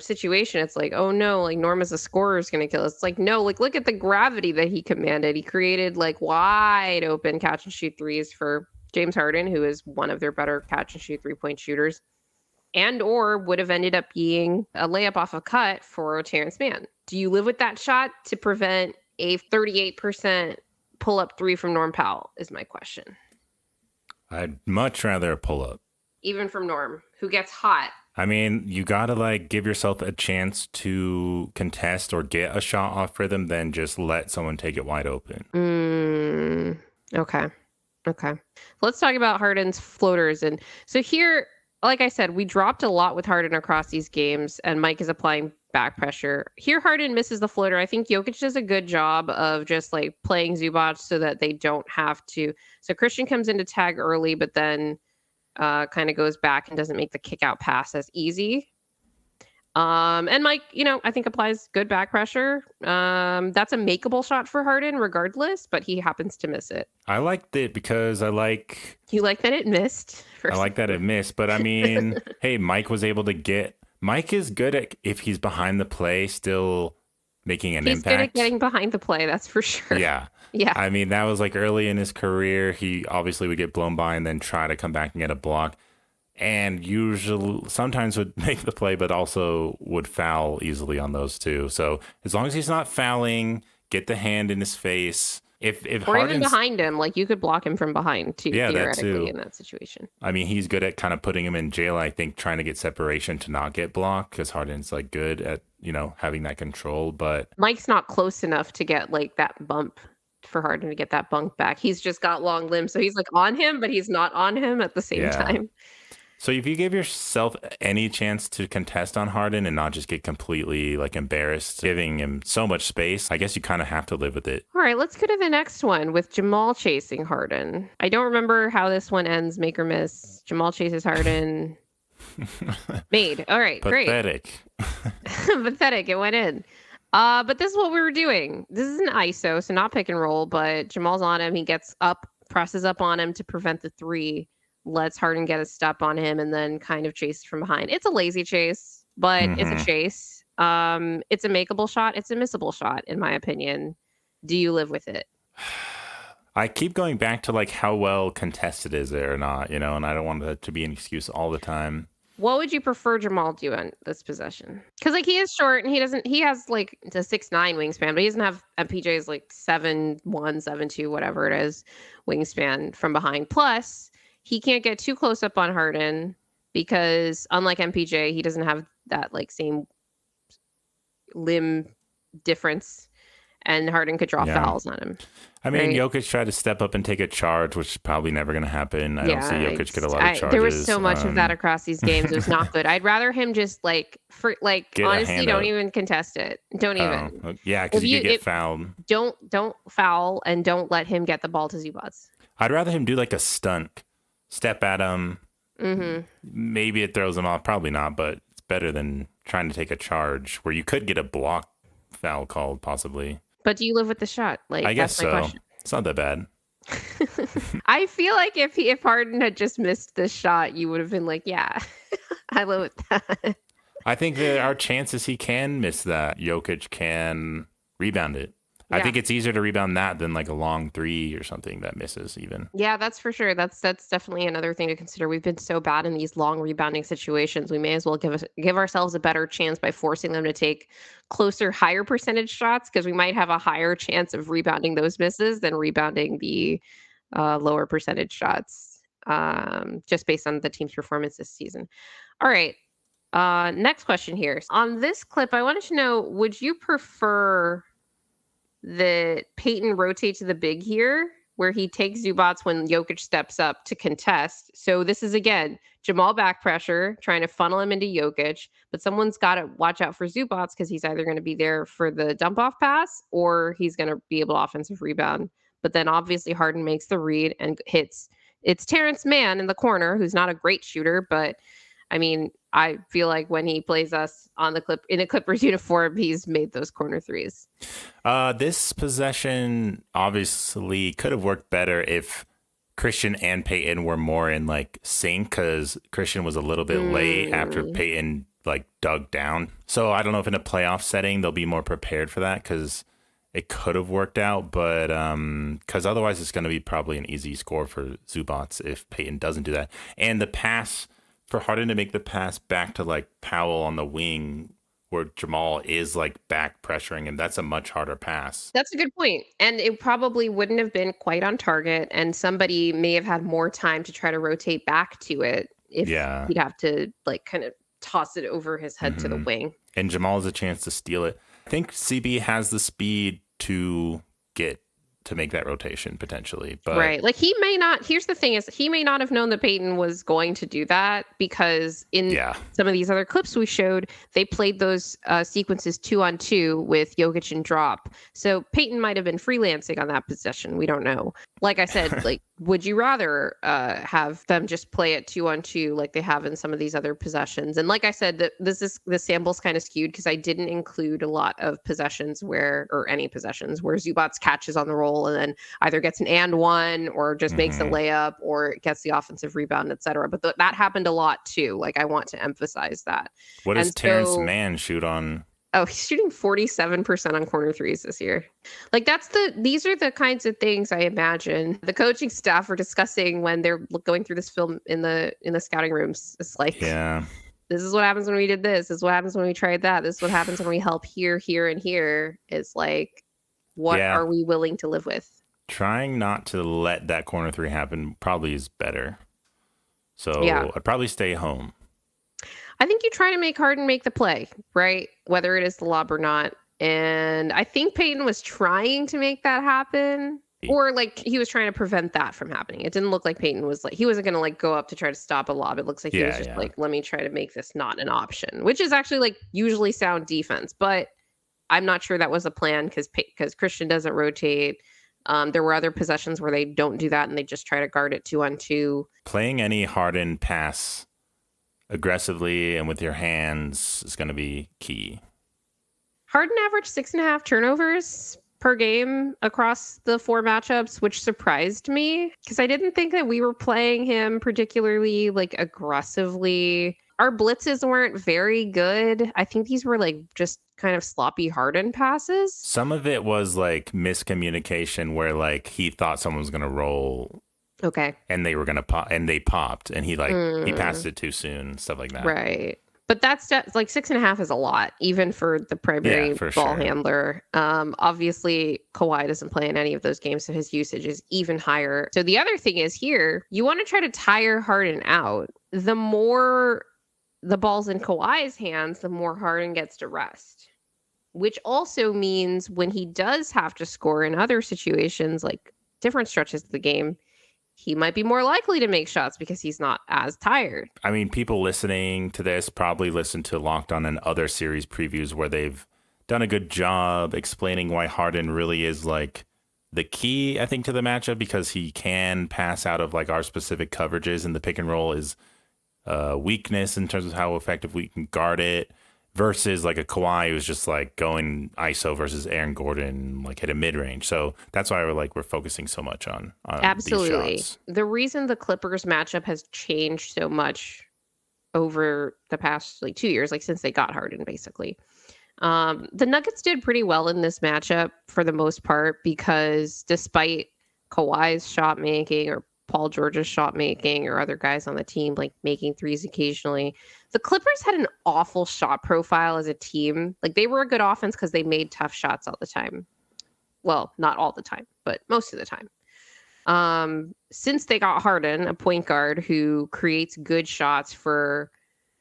situation, it's like, oh no, Norm as a scorer is going to kill us. It's like, no, look at the gravity that he commanded. He created wide open catch and shoot threes for James Harden, who is one of their better catch and shoot 3-point shooters. And or would have ended up being a layup off a cut for Terrence Mann. Do you live with that shot to prevent a 38% pull-up three from Norm Powell is my question. I'd much rather a pull-up. Even from Norm, who gets hot. I mean, you got to give yourself a chance to contest or get a shot off rhythm than just let someone take it wide open. Okay. Let's talk about Harden's floaters. And so here, like I said, we dropped a lot with Harden across these games, and Mike is applying back pressure. Here, Harden misses the floater. I think Jokic does a good job of just playing Zubac so that they don't have to. So Christian comes in to tag early, but then kind of goes back and doesn't make the kick out pass as easy. And Mike, I think applies good back pressure. That's a makeable shot for Harden regardless, but he happens to miss it. I liked it because You like that it missed? I like that it missed, but I mean, hey, Mike was able to get. Mike is good at if he's behind the play, still making an He's impact. good at getting behind the play, that's for sure. Yeah. Yeah. I mean, that was like early in his career. He obviously would get blown by and then try to come back and get a block. And usually, sometimes would make the play, but also would foul easily on those too. So as long as he's not fouling, get the hand in his face. If or Harden's, even behind him, like you could block him from behind too, yeah, theoretically, that too. in that situation. I mean, he's good at kind of putting him in jail, I think, trying to get separation to not get blocked because Harden's like good at, having that control. But Mike's not close enough to get like that bump for Harden to get that bunk back. He's just got long limbs. So he's like on him, but he's not on him at the same time. So if you give yourself any chance to contest on Harden and not just get completely like embarrassed, giving him so much space, I guess you kind of have to live with it. All right, let's go to the next one with Jamal chasing Harden. I don't remember how this one ends, make or miss. Jamal chases Harden. Made. All right, Pathetic. Great. Pathetic. It went in. But this is what we were doing. This is an ISO, so not pick and roll, but Jamal's on him. He gets up, presses up on him to prevent the three, lets Harden get a step on him, and then kind of chases from behind. It's a lazy chase, but it's a chase. It's a makeable shot. It's a missable shot, in my opinion. Do you live with it? I keep going back to like how well contested is it or not, and I don't want that to be an excuse all the time. What would you prefer Jamal do on this possession? Because like he is short and he has like a 6'9" wingspan, but he doesn't have MPJ's like 7'1", 7'2", whatever it is, wingspan from behind. Plus, he can't get too close up on Harden because unlike MPJ, he doesn't have that like same limb difference, and Harden could draw fouls on him. I mean, Jokic tried to step up and take a charge, which is probably never going to happen. I don't see Jokic get a lot of charges. There was so much of that across these games. It was not good. I'd rather him just honestly, don't even contest it. Don't even. Yeah, because you get fouled. Don't foul and don't let him get the ball to Zubac. I'd rather him do like a stunt, step at him. Mm-hmm. Maybe it throws him off. Probably not, but it's better than trying to take a charge where you could get a block foul called possibly. But do you live with the shot? Like, I guess that's my question. It's not that bad. I feel like if Harden had just missed this shot, you would have been like, yeah, I live with that. I think there are chances he can miss that. Jokic can rebound it. Yeah. I think it's easier to rebound that than like a long three or something that misses even. Yeah, that's for sure. That's definitely another thing to consider. We've been so bad in these long rebounding situations. We may as well give ourselves a better chance by forcing them to take closer, higher percentage shots because we might have a higher chance of rebounding those misses than rebounding the lower percentage shots, just based on the team's performance this season. All right. Next question here. On this clip, I wanted to know, would you prefer that Peyton rotate to the big here, where he takes Zubac when Jokic steps up to contest? So this is, again, Jamal back pressure, trying to funnel him into Jokic, but someone's got to watch out for Zubac because he's either going to be there for the dump-off pass or he's going to be able to offensive rebound. But then obviously Harden makes the read and hits. It's Terrence Mann in the corner, who's not a great shooter, but I mean, I feel like when he plays us on the clip in a Clippers uniform, he's made those corner threes. This possession obviously could have worked better if Christian and Peyton were more in like sync, because Christian was a little bit late after Peyton like dug down. So I don't know if in a playoff setting they'll be more prepared for that, because it could have worked out, but because otherwise it's going to be probably an easy score for Zubac if Peyton doesn't do that. And the pass for Harden to make the pass back to like Powell on the wing where Jamal is like back pressuring him, that's a much harder pass. That's a good point. And it probably wouldn't have been quite on target, and somebody may have had more time to try to rotate back to it if he'd have to like kind of toss it over his head to the wing. And Jamal has a chance to steal it. I think CB has the speed to get to make that rotation potentially, but right, like he may not. Here's the thing: is he may not have known that Peyton was going to do that, because in some of these other clips we showed, they played those sequences 2-on-2 with Jokic and drop. So Peyton might have been freelancing on that possession. We don't know. Like I said, like would you rather have them just play it 2-on-2 like they have in some of these other possessions? And like I said, the sample's kind of skewed because I didn't include a lot of possessions or any possessions where Zubac catches on the roll and then either gets an and one or just makes a layup or gets the offensive rebound, etc. But that happened a lot too. Like I want to emphasize that. What does Terrence Mann shoot on? Oh, he's shooting 47% on corner threes this year. Like these are the kinds of things I imagine the coaching staff are discussing when they're going through this film in the scouting rooms. It's like, yeah, this is what happens when we did this. This is what happens when we tried that. This is what happens when we help here, here, and here. It's like, what are we willing to live with? Trying not to let that corner three happen probably is better. So I'd probably stay home. I think you try to make Harden make the play, right? Whether it is the lob or not. And I think Peyton was trying to make that happen. Or like he was trying to prevent that from happening. It didn't look like Peyton was like, he wasn't going to like go up to try to stop a lob. It looks like he was just like, let me try to make this not an option, which is actually like usually sound defense. But I'm not sure that was a plan because Christian doesn't rotate. There were other possessions where they don't do that and they just try to guard it 2-on-2. Playing any Harden pass aggressively and with your hands is going to be key. Harden averaged 6.5 turnovers per game across the 4 matchups, which surprised me because I didn't think that we were playing him particularly like aggressively. Our blitzes weren't very good. I think these were like just kind of sloppy Harden passes. Some of it was like miscommunication where like he thought someone was going to roll. Okay. And they were going to pop and they popped and he passed it too soon, stuff like that. Right. But that's like 6.5 is a lot, even for the primary ball handler. Obviously, Kawhi doesn't play in any of those games, so his usage is even higher. So the other thing is here, you want to try to tire Harden out. The more the ball's in Kawhi's hands, the more Harden gets to rest. Which also means when he does have to score in other situations, like different stretches of the game, he might be more likely to make shots because he's not as tired. I mean, people listening to this probably listen to Locked On and other series previews where they've done a good job explaining why Harden really is like the key, I think, to the matchup because he can pass out of like our specific coverages and the pick and roll is weakness in terms of how effective we can guard it versus like a Kawhi who's just like going ISO versus Aaron Gordon, like hit a mid-range. So that's why we're focusing so much on absolutely these shots. The reason the Clippers matchup has changed so much over the past like 2 years, like since they got Harden, basically. The Nuggets did pretty well in this matchup for the most part because despite Kawhi's shot making or Paul George's shot making or other guys on the team like making threes occasionally, the Clippers had an awful shot profile as a team. Like they were a good offense because they made tough shots all the time. Well, not all the time, but most of the time. Since they got Harden, a point guard who creates good shots for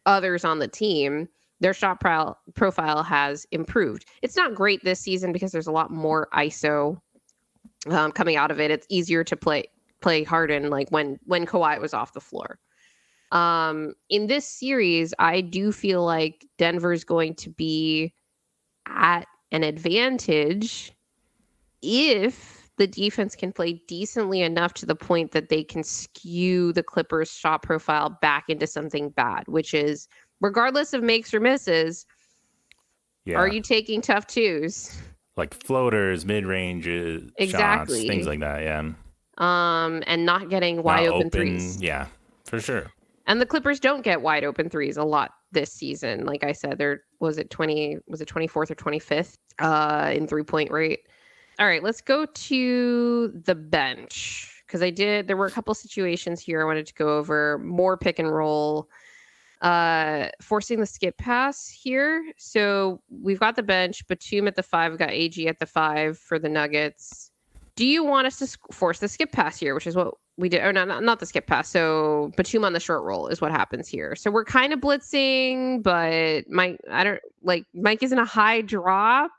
others on the team, their shot profile has improved. It's not great this season because there's a lot more ISO coming out of it. It's easier to play Harden like when Kawhi was off the floor. In this series, I do feel like Denver's going to be at an advantage if the defense can play decently enough to the point that they can skew the Clippers' shot profile back into something bad, which is regardless of makes or misses, are you taking tough twos? Like floaters, mid-ranges, shots, things like that, yeah. And not getting wide open threes. Yeah, for sure. And the Clippers don't get wide open threes a lot this season. Like I said, was it 24th or 25th in 3-point rate. All right, let's go to the bench because there were a couple situations here I wanted to go over. More pick and roll, forcing the skip pass here. So we've got the bench, Batum at the 5, we've got AG at the 5 for the Nuggets. Do you want us to force the skip pass here, which is what we did? Or not the skip pass. So Batum on the short roll is what happens here. So we're kind of blitzing, but Mike isn't a high drop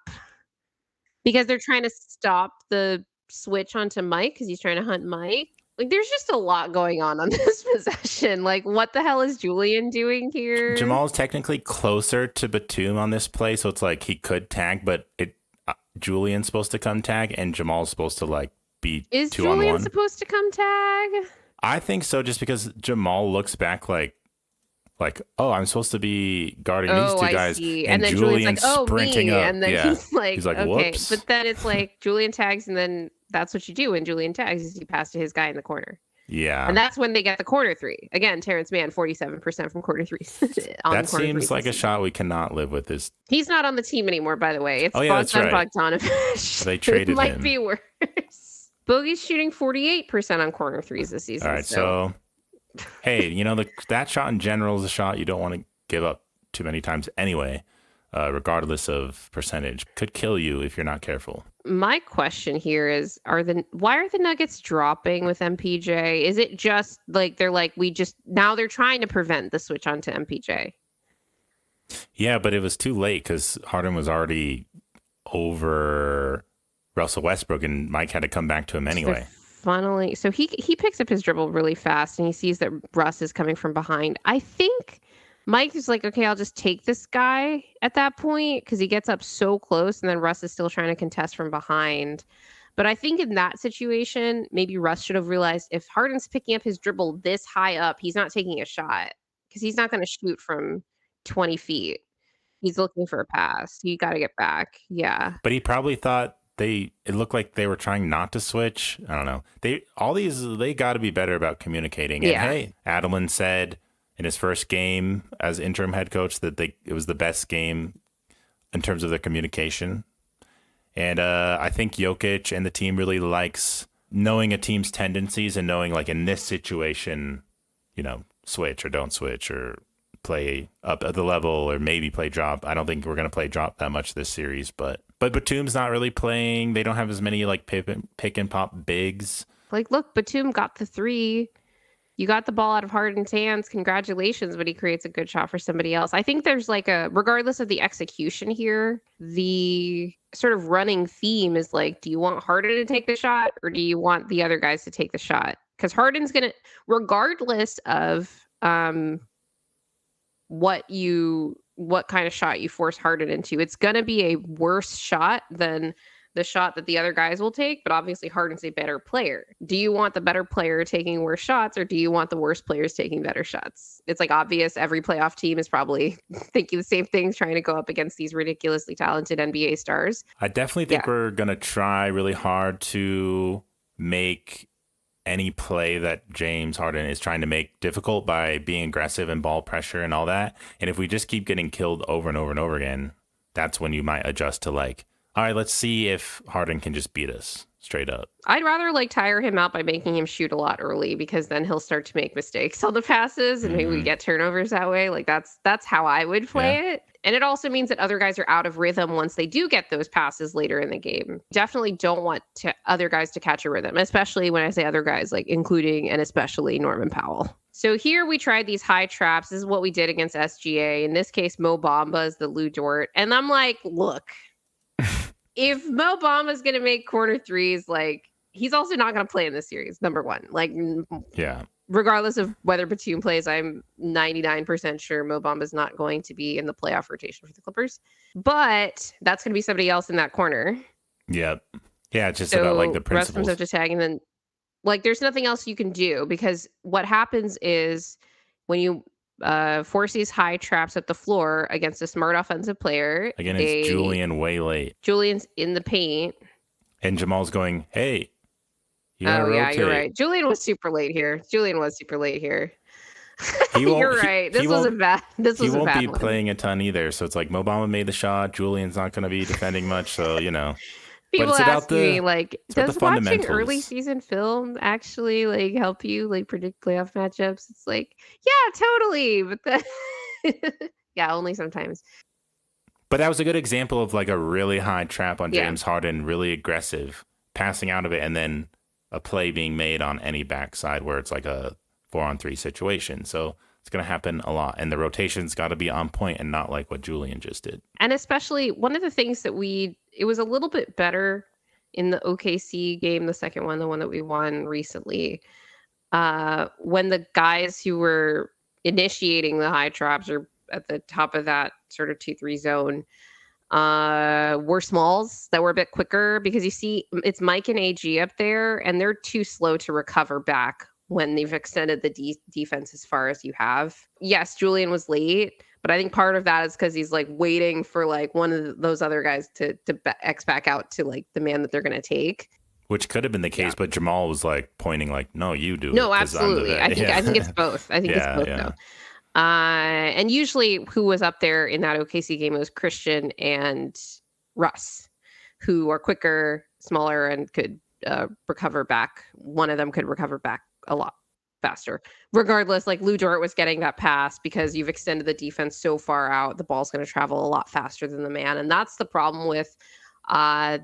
because they're trying to stop the switch onto Mike because he's trying to hunt Mike. Like there's just a lot going on this possession. Like what the hell is Julian doing here? Jamal's technically closer to Batum on this play, so it's like he could tag, but Julian's supposed to come tag and Jamal's supposed to like be Is 2-on-1. Julian supposed to come tag? I think so, just because Jamal looks back like, oh, I'm supposed to be guarding these two guys. See. And then Julian's like, Julian's sprinting me. up. And then he's like, okay. Whoops. But then it's like Julian tags, and then that's what you do when Julian tags is you pass to his guy in the corner. Yeah. And that's when they get the corner three. Again, Terrence Mann, 47% from corner threes. That seems like a shot we cannot live with. He's not on the team anymore, by the way. It's that's right. Bogdanovich. They traded him. Might be worse. Bogey's shooting 48% on corner threes this season. All right, so hey, that shot in general is a shot you don't want to give up too many times anyway, regardless of percentage. Could kill you if you're not careful. My question here is, why are the Nuggets dropping with MPJ? Is it just like now they're trying to prevent the switch onto MPJ? Yeah, but it was too late because Harden was already over Russell Westbrook, and Mike had to come back to him anyway. Funneling. So he picks up his dribble really fast, and he sees that Russ is coming from behind. I think Mike is like, okay, I'll just take this guy at that point because he gets up so close, and then Russ is still trying to contest from behind. But I think in that situation, maybe Russ should have realized if Harden's picking up his dribble this high up, he's not taking a shot because he's not going to shoot from 20 feet. He's looking for a pass. You got to get back. Yeah. But he probably thought it looked like they were trying not to switch. I don't know. They got to be better about communicating. And hey, Adelman said in his first game as interim head coach that it was the best game in terms of their communication. And I think Jokic and the team really likes knowing a team's tendencies and knowing, like, in this situation, switch or don't switch or play up at the level or maybe play drop. I don't think we're going to play drop that much this series, but Batum's not really playing. They don't have as many like pick and pop bigs. Like, look, Batum got the three. You got the ball out of Harden's hands. Congratulations, but he creates a good shot for somebody else. I think there's regardless of the execution here, the sort of running theme is like, do you want Harden to take the shot or do you want the other guys to take the shot? Because Harden's going to, regardless of what kind of shot you force Harden into, it's going to be a worse shot than the shot that the other guys will take, but obviously Harden's a better player. Do you want the better player taking worse shots or do you want the worst players taking better shots? It's like obvious every playoff team is probably thinking the same things, trying to go up against these ridiculously talented NBA stars. I definitely think we're going to try really hard to make any play that James Harden is trying to make difficult by being aggressive and ball pressure and all that. And if we just keep getting killed over and over and over again, that's when you might adjust to like, all right, let's see if Harden can just beat us straight up. I'd rather tire him out by making him shoot a lot early because then he'll start to make mistakes on the passes and maybe we get turnovers that way. Like that's how I would play it. And it also means that other guys are out of rhythm once they do get those passes later in the game. Definitely don't want other guys to catch a rhythm, especially when I say other guys, like including and especially Norman Powell. So here we tried these high traps. This is what we did against SGA. In this case, Mo Bamba is the Lou Dort. And I'm like, look, if Mo Bamba is going to make corner threes, like he's also not going to play in this series, number one. Like, yeah. Regardless of whether Batum plays, I'm 99% sure Mo Bamba is not going to be in the playoff rotation for the Clippers. But that's going to be somebody else in that corner. Yep. Yeah, it's just about like the principles. Russ comes up to tag, and then like there's nothing else you can do because what happens is when you force these high traps at the floor against a smart offensive player. Again, it's Julian way late. Julian's in the paint. And Jamal's going, hey. Yeah, you're right. Julian was super late here. You're right. This was a bad one. He won't be playing a ton either. So it's like Mo Bamba made the shot. Julian's not going to be defending much. So, People ask me, like, does watching early season film actually, like, help you, like, predict playoff matchups? It's like, yeah, totally. But yeah, only sometimes. But that was a good example of, like, a really high trap on James Harden, really aggressive, passing out of it, and then a play being made on any backside where it's like a 4-on-3 situation. So it's going to happen a lot. And the rotation's got to be on point and not like what Julian just did. And especially one of the things that it was a little bit better in the OKC game, the second one, the one that we won recently, when the guys who were initiating the high traps are at the top of that sort of 2-3 zone, were smalls that were a bit quicker, because you see it's Mike and AG up there, and they're too slow to recover back when they've extended the defense as far as you have. Yes, Julian was late, but I think part of that is because he's like waiting for like one of those other guys to X back out to like the man that they're going to take. Which could have been the case, but Jamal was like pointing like, no, you do it. No, absolutely. I think it's both. I think it's both though. And usually who was up there in that OKC game was Christian and Russ, who are quicker, smaller, and could recover back. One of them could recover back a lot faster. Regardless, like Lou Dort was getting that pass because you've extended the defense so far out, the ball's going to travel a lot faster than the man. And that's the problem with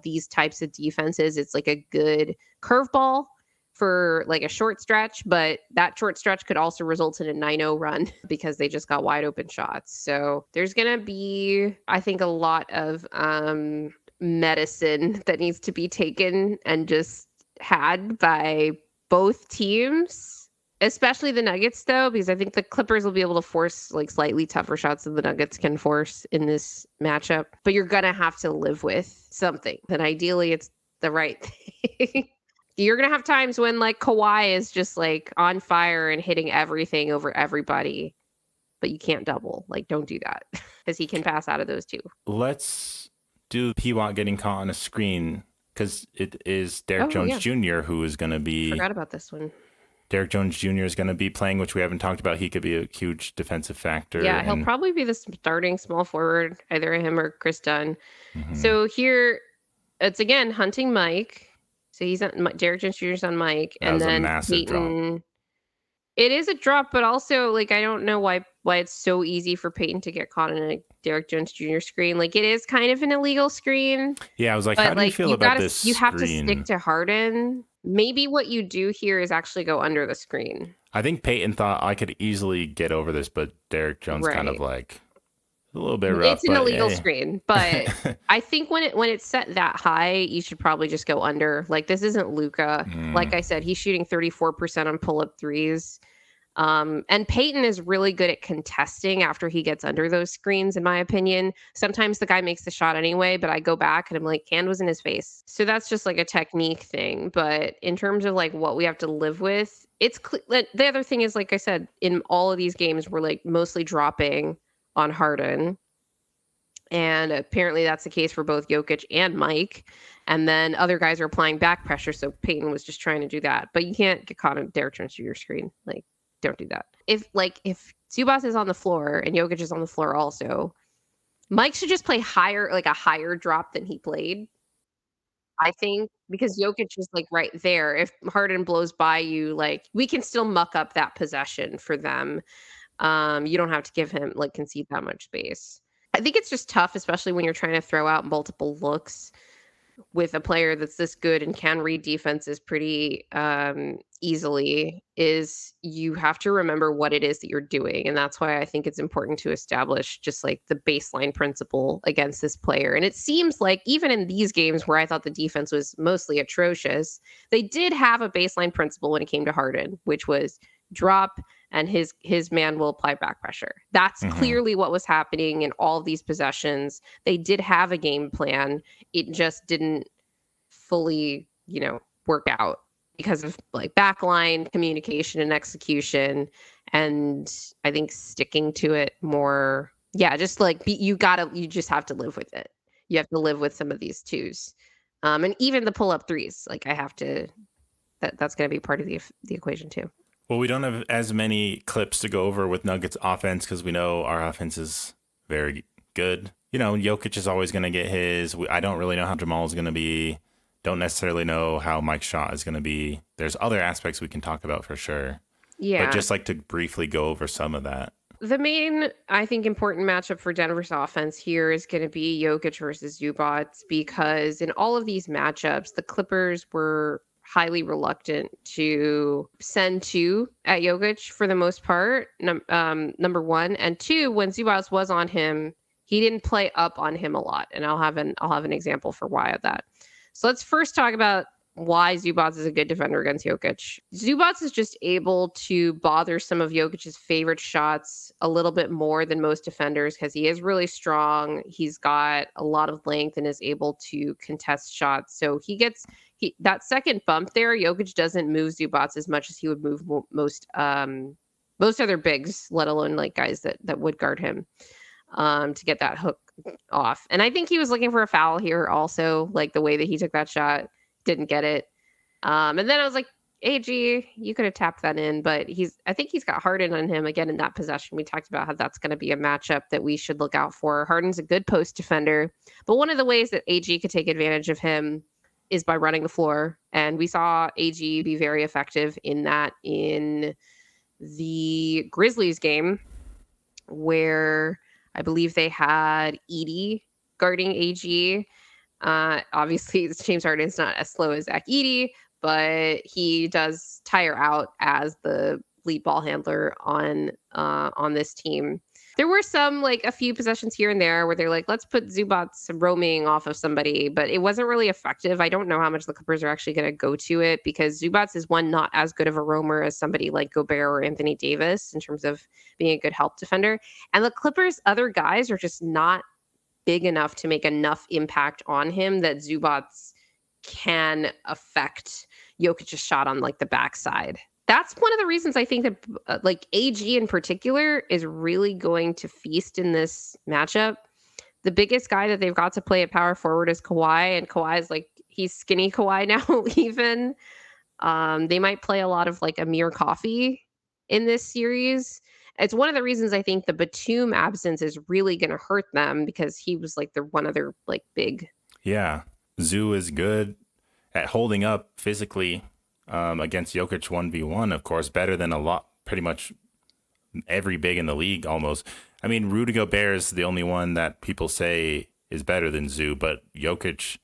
these types of defenses. It's like a good curveball for like a short stretch, but that short stretch could also result in a 9-0 run because they just got wide open shots. So there's going to be, I think, a lot of medicine that needs to be taken and just had by both teams, especially the Nuggets though, because I think the Clippers will be able to force like slightly tougher shots than the Nuggets can force in this matchup. But you're going to have to live with something. And ideally it's the right thing. You're going to have times when like Kawhi is just like on fire and hitting everything over everybody, but you can't double. Like, don't do that because he can pass out of those too. Let's do P-Watt getting caught on a screen, because it is Derrick Jones Jr. who is going to be... Forgot about this one. Derrick Jones Jr. is going to be playing, which we haven't talked about. He could be a huge defensive factor. Yeah, he'll probably be the starting small forward, either him or Chris Dunn. So here, it's again hunting Mike. So he's on Derrick Jones Jr.'s on Mike, and then a massive Peyton. Drop. It is a drop, but also like I don't know why it's so easy for Peyton to get caught in a Derrick Jones Jr. screen. Like it is kind of an illegal screen. Yeah, I was like, how do you feel about this? You have to stick to Harden. Maybe what you do here is actually go under the screen. I think Peyton thought I could easily get over this, but Derrick Jones kind of like a little bit rough. It's an illegal screen, but I think when it's set that high, you should probably just go under. Like this isn't Luka. Like I said, he's shooting 34% on pull-up threes. And Peyton is really good at contesting after he gets under those screens, in my opinion. Sometimes the guy makes the shot anyway, but I go back and I'm like, hand was in his face. So that's just like a technique thing. But in terms of like what we have to live with, it's the other thing is, like I said, in all of these games, we're like mostly dropping on Harden. And apparently that's the case for both Jokic and Mike. And then other guys are applying back pressure. So Peyton was just trying to do that. But you can't get caught on Derrick Jones Jr. screen. Like, don't do that. If Zubac is on the floor and Jokic is on the floor also, Mike should just play higher, like a higher drop than he played, I think, because Jokic is like right there. If Harden blows by you, like we can still muck up that possession for them. You don't have to give him concede that much space. I think it's just tough, especially when you're trying to throw out multiple looks with a player that's this good and can read defenses pretty easily. Is you have to remember what it is that you're doing. And that's why I think it's important to establish just like the baseline principle against this player. And it seems like even in these games where I thought the defense was mostly atrocious, they did have a baseline principle when it came to Harden, which was drop and his man will apply back pressure. That's clearly what was happening in all of these possessions. They did have a game plan. It just didn't fully, work out because of like backline communication and execution. And I think sticking to it more. Yeah, just like you just have to live with it. You have to live with some of these twos. And even the pull-up threes, like that's going to be part of the equation too. Well, we don't have as many clips to go over with Nuggets offense because we know our offense is very good. Jokic is always going to get his. I don't really know how Jamal is going to be. Don't necessarily know how Mike's shot is going to be. There's other aspects we can talk about for sure. Yeah. But just like to briefly go over some of that. The main, I think, important matchup for Denver's offense here is going to be Jokic versus Zubac, because in all of these matchups, the Clippers were highly reluctant to send two at Jokic for the most part, number one. And two, when Zubac was on him, he didn't play up on him a lot. And I'll have an example for why of that. So let's first talk about why Zubac is a good defender against Jokic. Zubac is just able to bother some of Jokic's favorite shots a little bit more than most defenders because he is really strong. He's got a lot of length and is able to contest shots. So that second bump there. Jokic doesn't move Zubac as much as he would move most other bigs, let alone like guys that would guard him to get that hook off. And I think he was looking for a foul here also, like the way that he took that shot. Didn't get it. And then I was like, AG, you could have tapped that in, but I think he's got Harden on him again in that possession. We talked about how that's going to be a matchup that we should look out for. Harden's a good post defender, but one of the ways that AG could take advantage of him is by running the floor. And we saw AG be very effective in that in the Grizzlies game, where I believe they had Edey guarding AG. Obviously, James Harden's not as slow as Zach Edey, but he does tire out as the lead ball handler on this team. There were a few possessions here and there where they're like, let's put Zubac roaming off of somebody, but it wasn't really effective. I don't know how much the Clippers are actually going to go to it because Zubac is not as good of a roamer as somebody like Gobert or Anthony Davis in terms of being a good help defender. And the Clippers' other guys are just not big enough to make enough impact on him that Zubac can affect Jokic's shot on the backside. That's one of the reasons I think that AG in particular is really going to feast in this matchup. The biggest guy that they've got to play at power forward is Kawhi, and Kawhi is he's skinny Kawhi now even. They might play a lot of Amir Coffey in this series. It's one of the reasons I think the Batum absence is really going to hurt them because he was the one other big. Yeah, Zoo is good at holding up physically against Jokic 1v1, of course, better than pretty much every big in the league almost. I mean, Rudy Gobert is the only one that people say is better than Zoo, but Jokic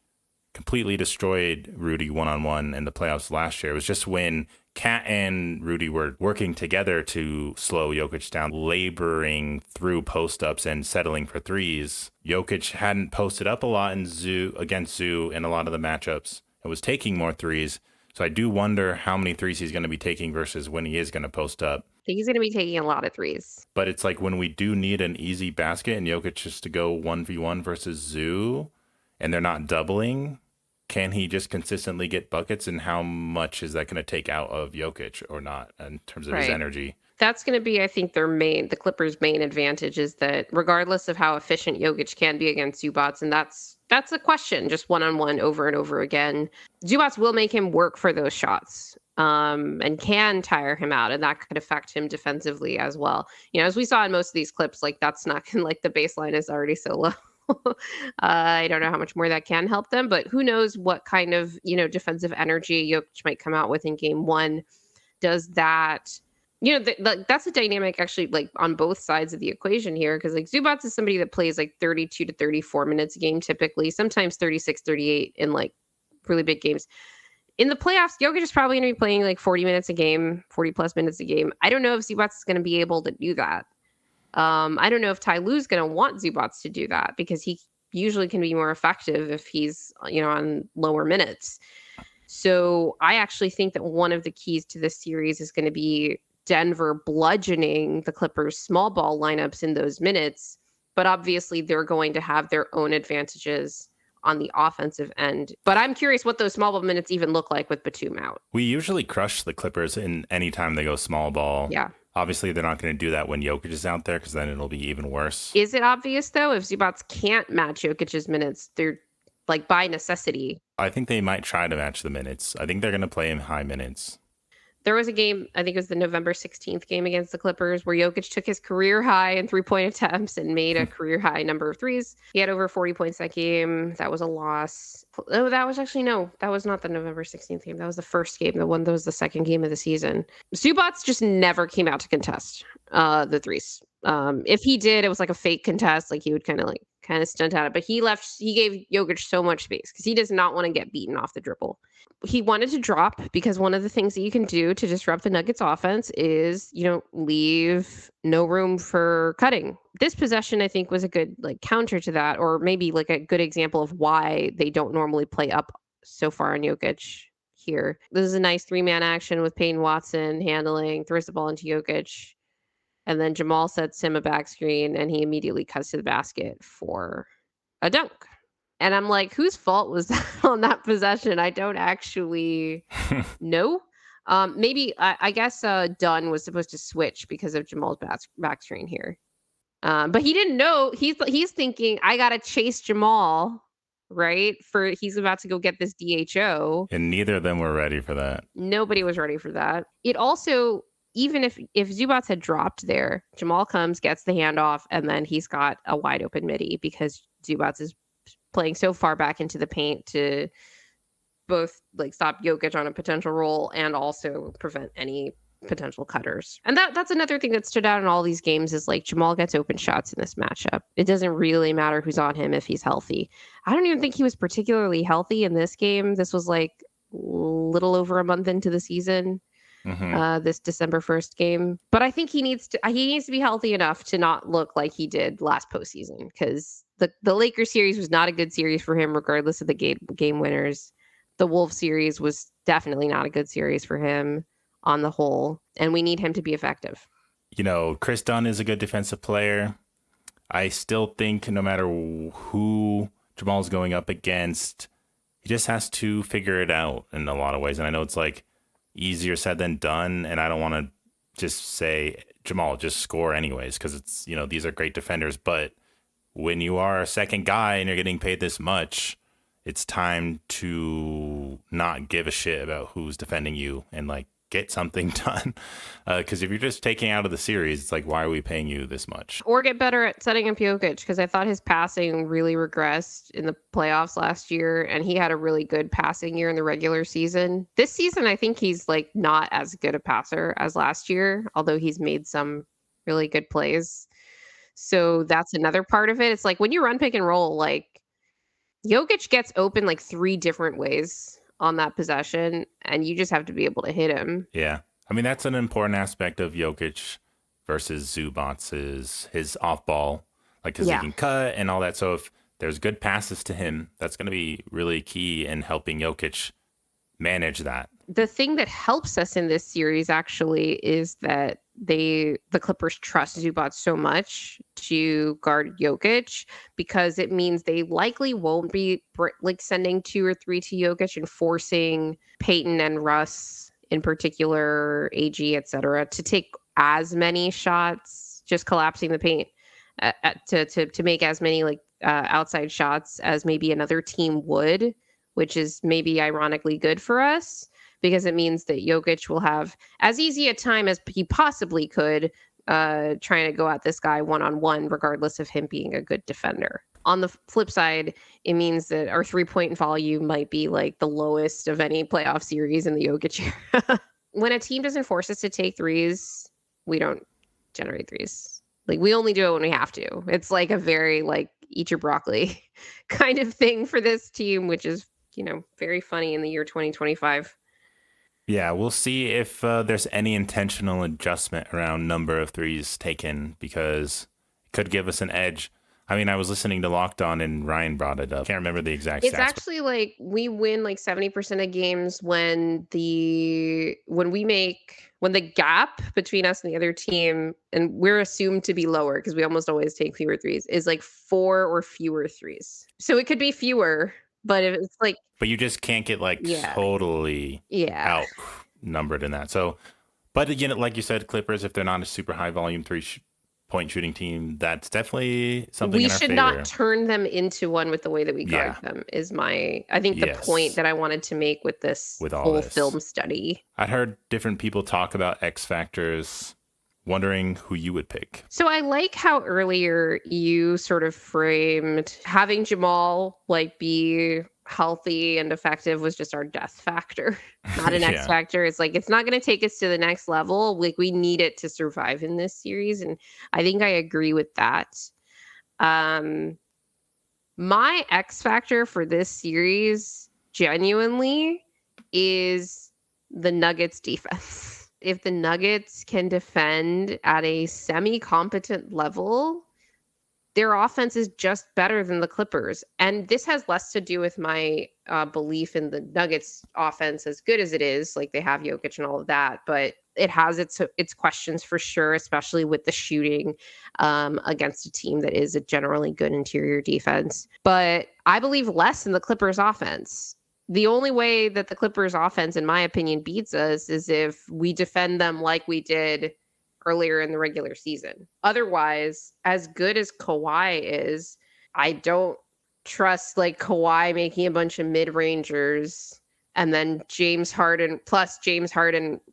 completely destroyed Rudy one-on-one in the playoffs last year. It was just when Kat and Rudy were working together to slow Jokic down, laboring through post-ups and settling for threes. Jokic hadn't posted up a lot against Zoo in a lot of the matchups and was taking more threes. So I do wonder how many threes he's going to be taking versus when he is going to post up. I think he's going to be taking a lot of threes. But it's when we do need an easy basket and Jokic just to go 1v1 versus Zoo and they're not doubling, can he just consistently get buckets, and how much is that going to take out of Jokic or not in terms of his energy? That's going to be, I think, the Clippers' main advantage is that regardless of how efficient Jokic can be against Zubac, and that's a question, just one-on-one over and over again, Zubac will make him work for those shots and can tire him out, and that could affect him defensively as well. As we saw in most of these clips, that's not the baseline is already so low. I don't know how much more that can help them, but who knows what kind of, defensive energy Jokic might come out with in game one. Does that, that's a dynamic actually on both sides of the equation here. Cause Zubac is somebody that plays 32 to 34 minutes a game, typically, sometimes 36, 38 in really big games. In the playoffs, Jokic is probably going to be playing 40 minutes a game, 40 plus minutes a game. I don't know if Zubac is going to be able to do that. I don't know if Ty Lue's going to want Zubac to do that because he usually can be more effective if he's, on lower minutes. So I actually think that one of the keys to this series is going to be Denver bludgeoning the Clippers' small ball lineups in those minutes. But obviously they're going to have their own advantages on the offensive end. But I'm curious what those small ball minutes even look like with Batum out. We usually crush the Clippers in any time they go small ball. Yeah. Obviously, they're not going to do that when Jokic is out there because then it'll be even worse. Is it obvious, though, if Zubac can't match Jokic's minutes, they're by necessity? I think they might try to match the minutes. I think they're going to play him high minutes. There was a game, I think it was the November 16th game against the Clippers, where Jokic took his career high in three-point attempts and made a career high number of threes. He had over 40 points that game. That was a loss. Oh, that was not the November 16th game. That was the first game. That was the second game of the season. Zubac just never came out to contest the threes. If he did, it was a fake contest. He would kind of stunt at it. But he gave Jokic so much space because he does not want to get beaten off the dribble. He wanted to drop because one of the things that you can do to disrupt the Nuggets offense is, leave no room for cutting. This possession, I think, was a good counter to that, or maybe a good example of why they don't normally play up so far on Jokic. here. This is a nice 3-man action with Peyton Watson handling, throws the ball into Jokic, and then Jamal sets him a back screen, and he immediately cuts to the basket for a dunk. And I'm like, whose fault was that on that possession? I don't actually know. Maybe I guess Dunn was supposed to switch because of Jamal's back screen here. But he didn't know. He's thinking, I gotta chase Jamal, right? He's about to go get this DHO. And neither of them were ready for that. Nobody was ready for that. It also, even if Zubac had dropped there, Jamal comes, gets the handoff, and then he's got a wide open midi because Zubac is playing so far back into the paint to both like stop Jokic on a potential roll and also prevent any potential cutters. And that's another thing that stood out in all these games is like Jamal gets open shots in this matchup. It doesn't really matter who's on him if he's healthy. I don't even think he was particularly healthy in this game. This was like a little over a month into the season. This December 1st game. But I think he needs to be healthy enough to not look like he did last postseason, because the Lakers series was not a good series for him regardless of the game winners. The Wolves series was definitely not a good series for him on the whole, and we need him to be effective. You know, Chris Dunn is a good defensive player. I still think no matter who Jamal's going up against, he just has to figure it out in a lot of ways. And I know it's like easier said than done, and I don't want to just say, Jamal, just score anyways, because it's, you know, these are great defenders. But when you are a second guy and you're getting paid this much, it's time to not give a shit about who's defending you and like get something done. Because if you're just taking out of the series, it's like, why are we paying you this much? Or get better at setting up Jokic, because I thought his passing really regressed in the playoffs last year, and he had a really good passing year in the regular season. This season, I think he's like not as good a passer as last year, although he's made some really good plays. So that's another part of it. It's like when you run pick and roll, like Jokic gets open like 3 different ways on that possession, and you just have to be able to hit him. Yeah. I mean, that's an important aspect of Jokic versus Zubac's his off ball, like because he can cut and all that. So if there's good passes to him, that's going to be really key in helping Jokic manage that. The thing that helps us in this series actually is that the Clippers trust Zubac so much to guard Jokic, because it means they likely won't be like sending 2 or 3 to Jokic and forcing Peyton and Russ in particular, AG, etc., to take as many shots, just collapsing the paint to make as many like outside shots as maybe another team would, which is maybe ironically good for us, because it means that Jokic will have as easy a time as he possibly could trying to go at this guy one-on-one, regardless of him being a good defender. On the flip side, it means that our 3-point volume might be like the lowest of any playoff series in the Jokic era. When a team doesn't force us to take threes, we don't generate threes. Like, we only do it when we have to. It's like a very like eat your broccoli kind of thing for this team, which is, you know, very funny in the year 2025. Yeah, we'll see if there's any intentional adjustment around number of threes taken, because it could give us an edge. I mean, I was listening to Locked On and Ryan brought it up. Can't remember the exact It's stats. actually like we win like 70% of games when the gap between us and the other team, and we're assumed to be lower because we almost always take fewer threes, is like 4 or fewer threes. So it could be fewer, but if it's like, but you just can't get like totally outnumbered in that. So, but again, like you said, Clippers, if they're not a super high volume 3-point shooting team, that's definitely something we in our should favor. not turn them into one with the way that we guard them is I think the point that I wanted to make with this whole film study. I heard different people talk about X factors, wondering who you would pick. So I like how earlier you sort of framed having Jamal like be healthy and effective was just our death factor, not an X factor. It's like, it's not going to take us to the next level. Like, we need it to survive in this series. And I think I agree with that. My X factor for this series genuinely is the Nuggets defense. If the Nuggets can defend at a semi-competent level, their offense is just better than the Clippers. And this has less to do with my belief in the Nuggets offense as good as it is. Like they have Jokic and all of that, but it has its questions for sure, especially with the shooting against a team that is a generally good interior defense. But I believe less in the Clippers offense. The only way that the Clippers offense, in my opinion, beats us is if we defend them like we did earlier in the regular season. Otherwise, as good as Kawhi is, I don't trust like Kawhi making a bunch of mid-rangers and then James Harden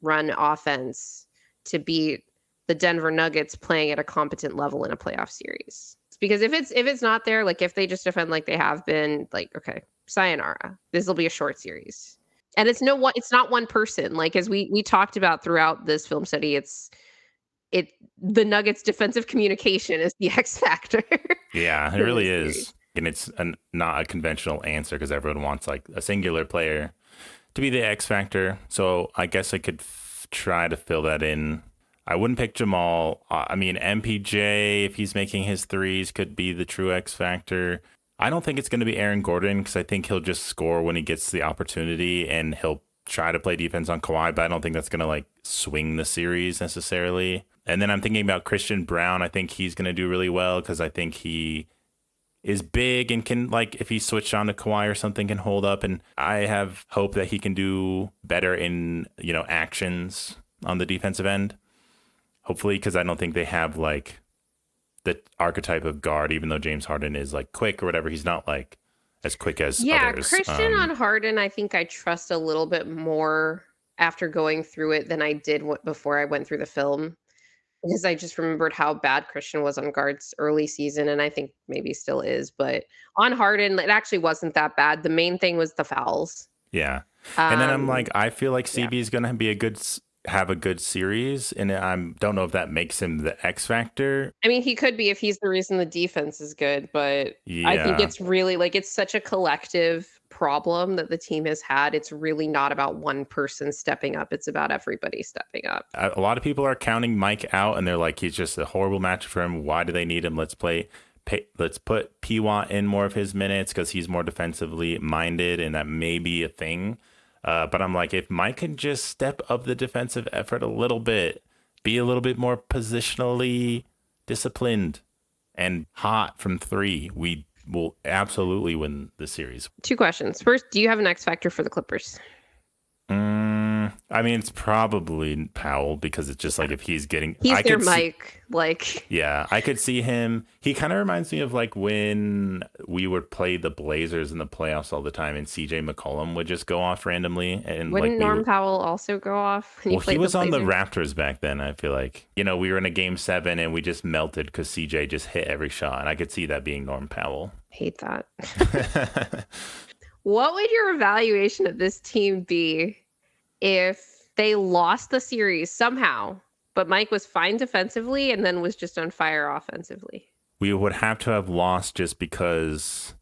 run offense to beat the Denver Nuggets playing at a competent level in a playoff series. Because if it's not there, like if they just defend like they have been, like, okay, sayonara. This will be a short series. And it's not one person. Like as we talked about throughout this film study, the Nuggets defensive communication is the X factor. Yeah, it really is. And it's not a conventional answer because everyone wants like a singular player to be the X factor. So I guess I could try to fill that in. I wouldn't pick Jamal. I mean, MPJ, if he's making his threes, could be the true X factor. I don't think it's going to be Aaron Gordon because I think he'll just score when he gets the opportunity and he'll try to play defense on Kawhi, but I don't think that's going to like swing the series necessarily. And then I'm thinking about Christian Brown. I think he's going to do really well because I think he is big and can, like, if he switched on to Kawhi or something, can hold up. And I have hope that he can do better in, actions on the defensive end. Hopefully, because I don't think they have like the archetype of guard, even though James Harden is like quick or whatever. He's not like as quick as others. Christian on Harden, I think I trust a little bit more after going through it than I did before I went through the film. Because I just remembered how bad Christian was on guards early season, and I think maybe still is. But on Harden, it actually wasn't that bad. The main thing was the fouls. Yeah. And then I'm like, I feel like CB is going to have a good series, and I don't know if that makes him the X factor. I mean, he could be if he's the reason the defense is good, but I think it's really like it's such a collective problem that the team has had. It's really not about one person stepping up. It's about everybody stepping up. A lot of people are counting Mike out, and they're like, he's just a horrible match for him. Why do they need him? Let's put P-Watt in more of his minutes because he's more defensively minded, and that may be a thing. But I'm like, if Mike can just step up the defensive effort a little bit, be a little bit more positionally disciplined and hot from three, we will absolutely win the series. 2 questions. First, do you have an X factor for the Clippers? I mean, it's probably Powell because it's just like if he's their Mike. Like, yeah, I could see him. He kind of reminds me of like when we would play the Blazers in the playoffs all the time, and CJ McCollum would just go off randomly. And wouldn't Norm Powell also go off? Well, he was on the Raptors back then. I feel like we were in a game 7 and we just melted because CJ just hit every shot, and I could see that being Norm Powell. Hate that. What would your evaluation of this team be if they lost the series somehow, but Mike was fine defensively and then was just on fire offensively? We would have to have lost just because,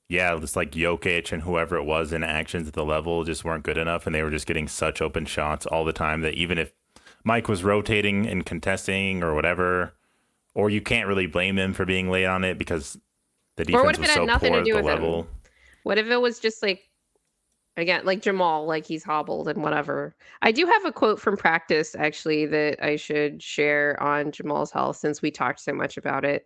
it's like Jokic and whoever it was in actions at the level just weren't good enough, and they were just getting such open shots all the time that even if Mike was rotating and contesting or whatever, or you can't really blame him for being late on it because the defense was so poor at the level. What if it was just like, again, like Jamal, like he's hobbled and whatever. I do have a quote from practice, actually, that I should share on Jamal's health since we talked so much about it.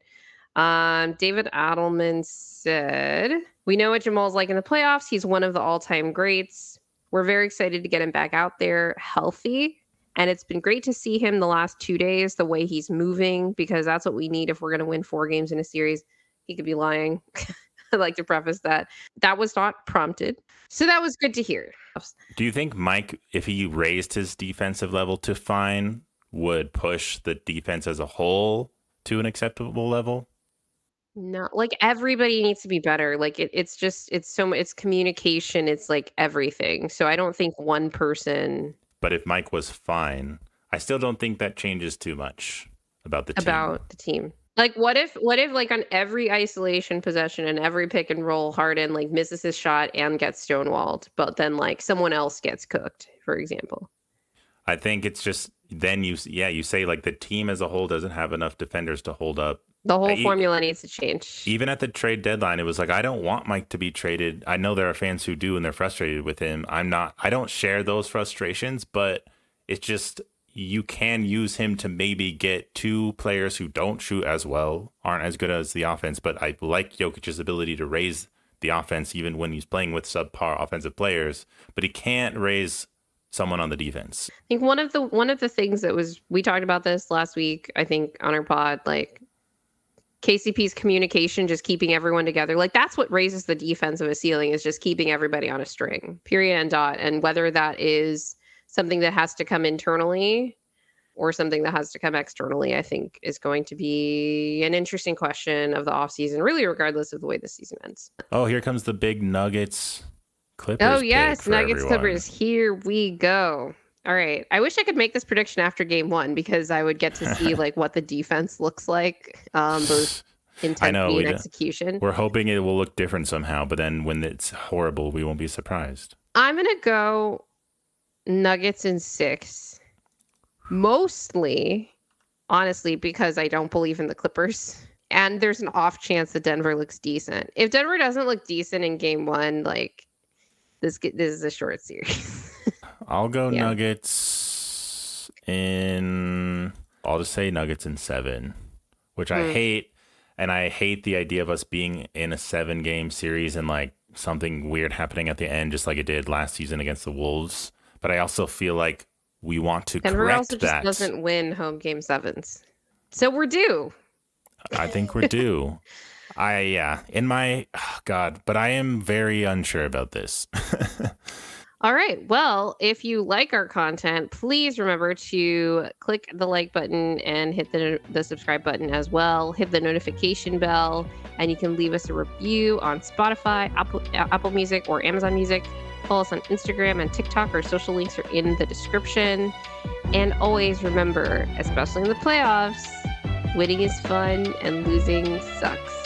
David Adelman said, "We know what Jamal's like in the playoffs. He's one of the all-time greats. We're very excited to get him back out there healthy. And it's been great to see him the last 2 days, the way he's moving, because that's what we need if we're going to win 4 games in a series." He could be lying. I'd like to preface that. That was not prompted. So that was good to hear. Do you think Mike, if he raised his defensive level to fine, would push the defense as a whole to an acceptable level? No, like everybody needs to be better. Like it's communication. It's like everything. So I don't think one person. But if Mike was fine, I still don't think that changes too much about the team. Like what if like on every isolation possession and every pick and roll, Harden like misses his shot and gets stonewalled, but then like someone else gets cooked, for example? I think it's just then you say like the team as a whole doesn't have enough defenders to hold up The whole formula needs to change. Even at the trade deadline, it was like, I don't want Mike to be traded. I know there are fans who do, and they're frustrated with him. I don't share those frustrations, but it's just, you can use him to maybe get two players who don't shoot as well, aren't as good as the offense. But I like Jokic's ability to raise the offense even when he's playing with subpar offensive players, but he can't raise someone on the defense. I think one of the things that was, we talked about this last week, I think on our pod, like KCP's communication, just keeping everyone together. Like that's what raises the defense of a ceiling, is just keeping everybody on a string, period and dot. And whether that is something that has to come internally or something that has to come externally, I think is going to be an interesting question of the offseason, really regardless of the way the season ends. Oh, here comes the big Nuggets Clippers. Oh yes, Nuggets everyone. Clippers. Here we go. All right. I wish I could make this prediction after game one, because I would get to see like what the defense looks like, both intensity and execution. We're hoping it will look different somehow, but then when it's horrible, we won't be surprised. I'm going to go Nuggets in 6. Mostly, honestly, because I don't believe in the Clippers. And there's an off chance that Denver looks decent. If Denver doesn't look decent in game one, like this is a short series. I'll go Nuggets in... I'll just say Nuggets in 7, which I hate. And I hate the idea of us being in a 7-game series and like something weird happening at the end, just like it did last season against the Wolves. But I also feel like we want to Denver correct also that. just doesn't win home game 7s. So we're due. I think we're due. But I am very unsure about this. All right. Well, if you like our content, please remember to click the like button and hit the subscribe button as well. Hit the notification bell, and you can leave us a review on Spotify, Apple Music, or Amazon Music. Follow us on Instagram and TikTok. Our social links are in the description. And always remember, especially in the playoffs, winning is fun and losing sucks.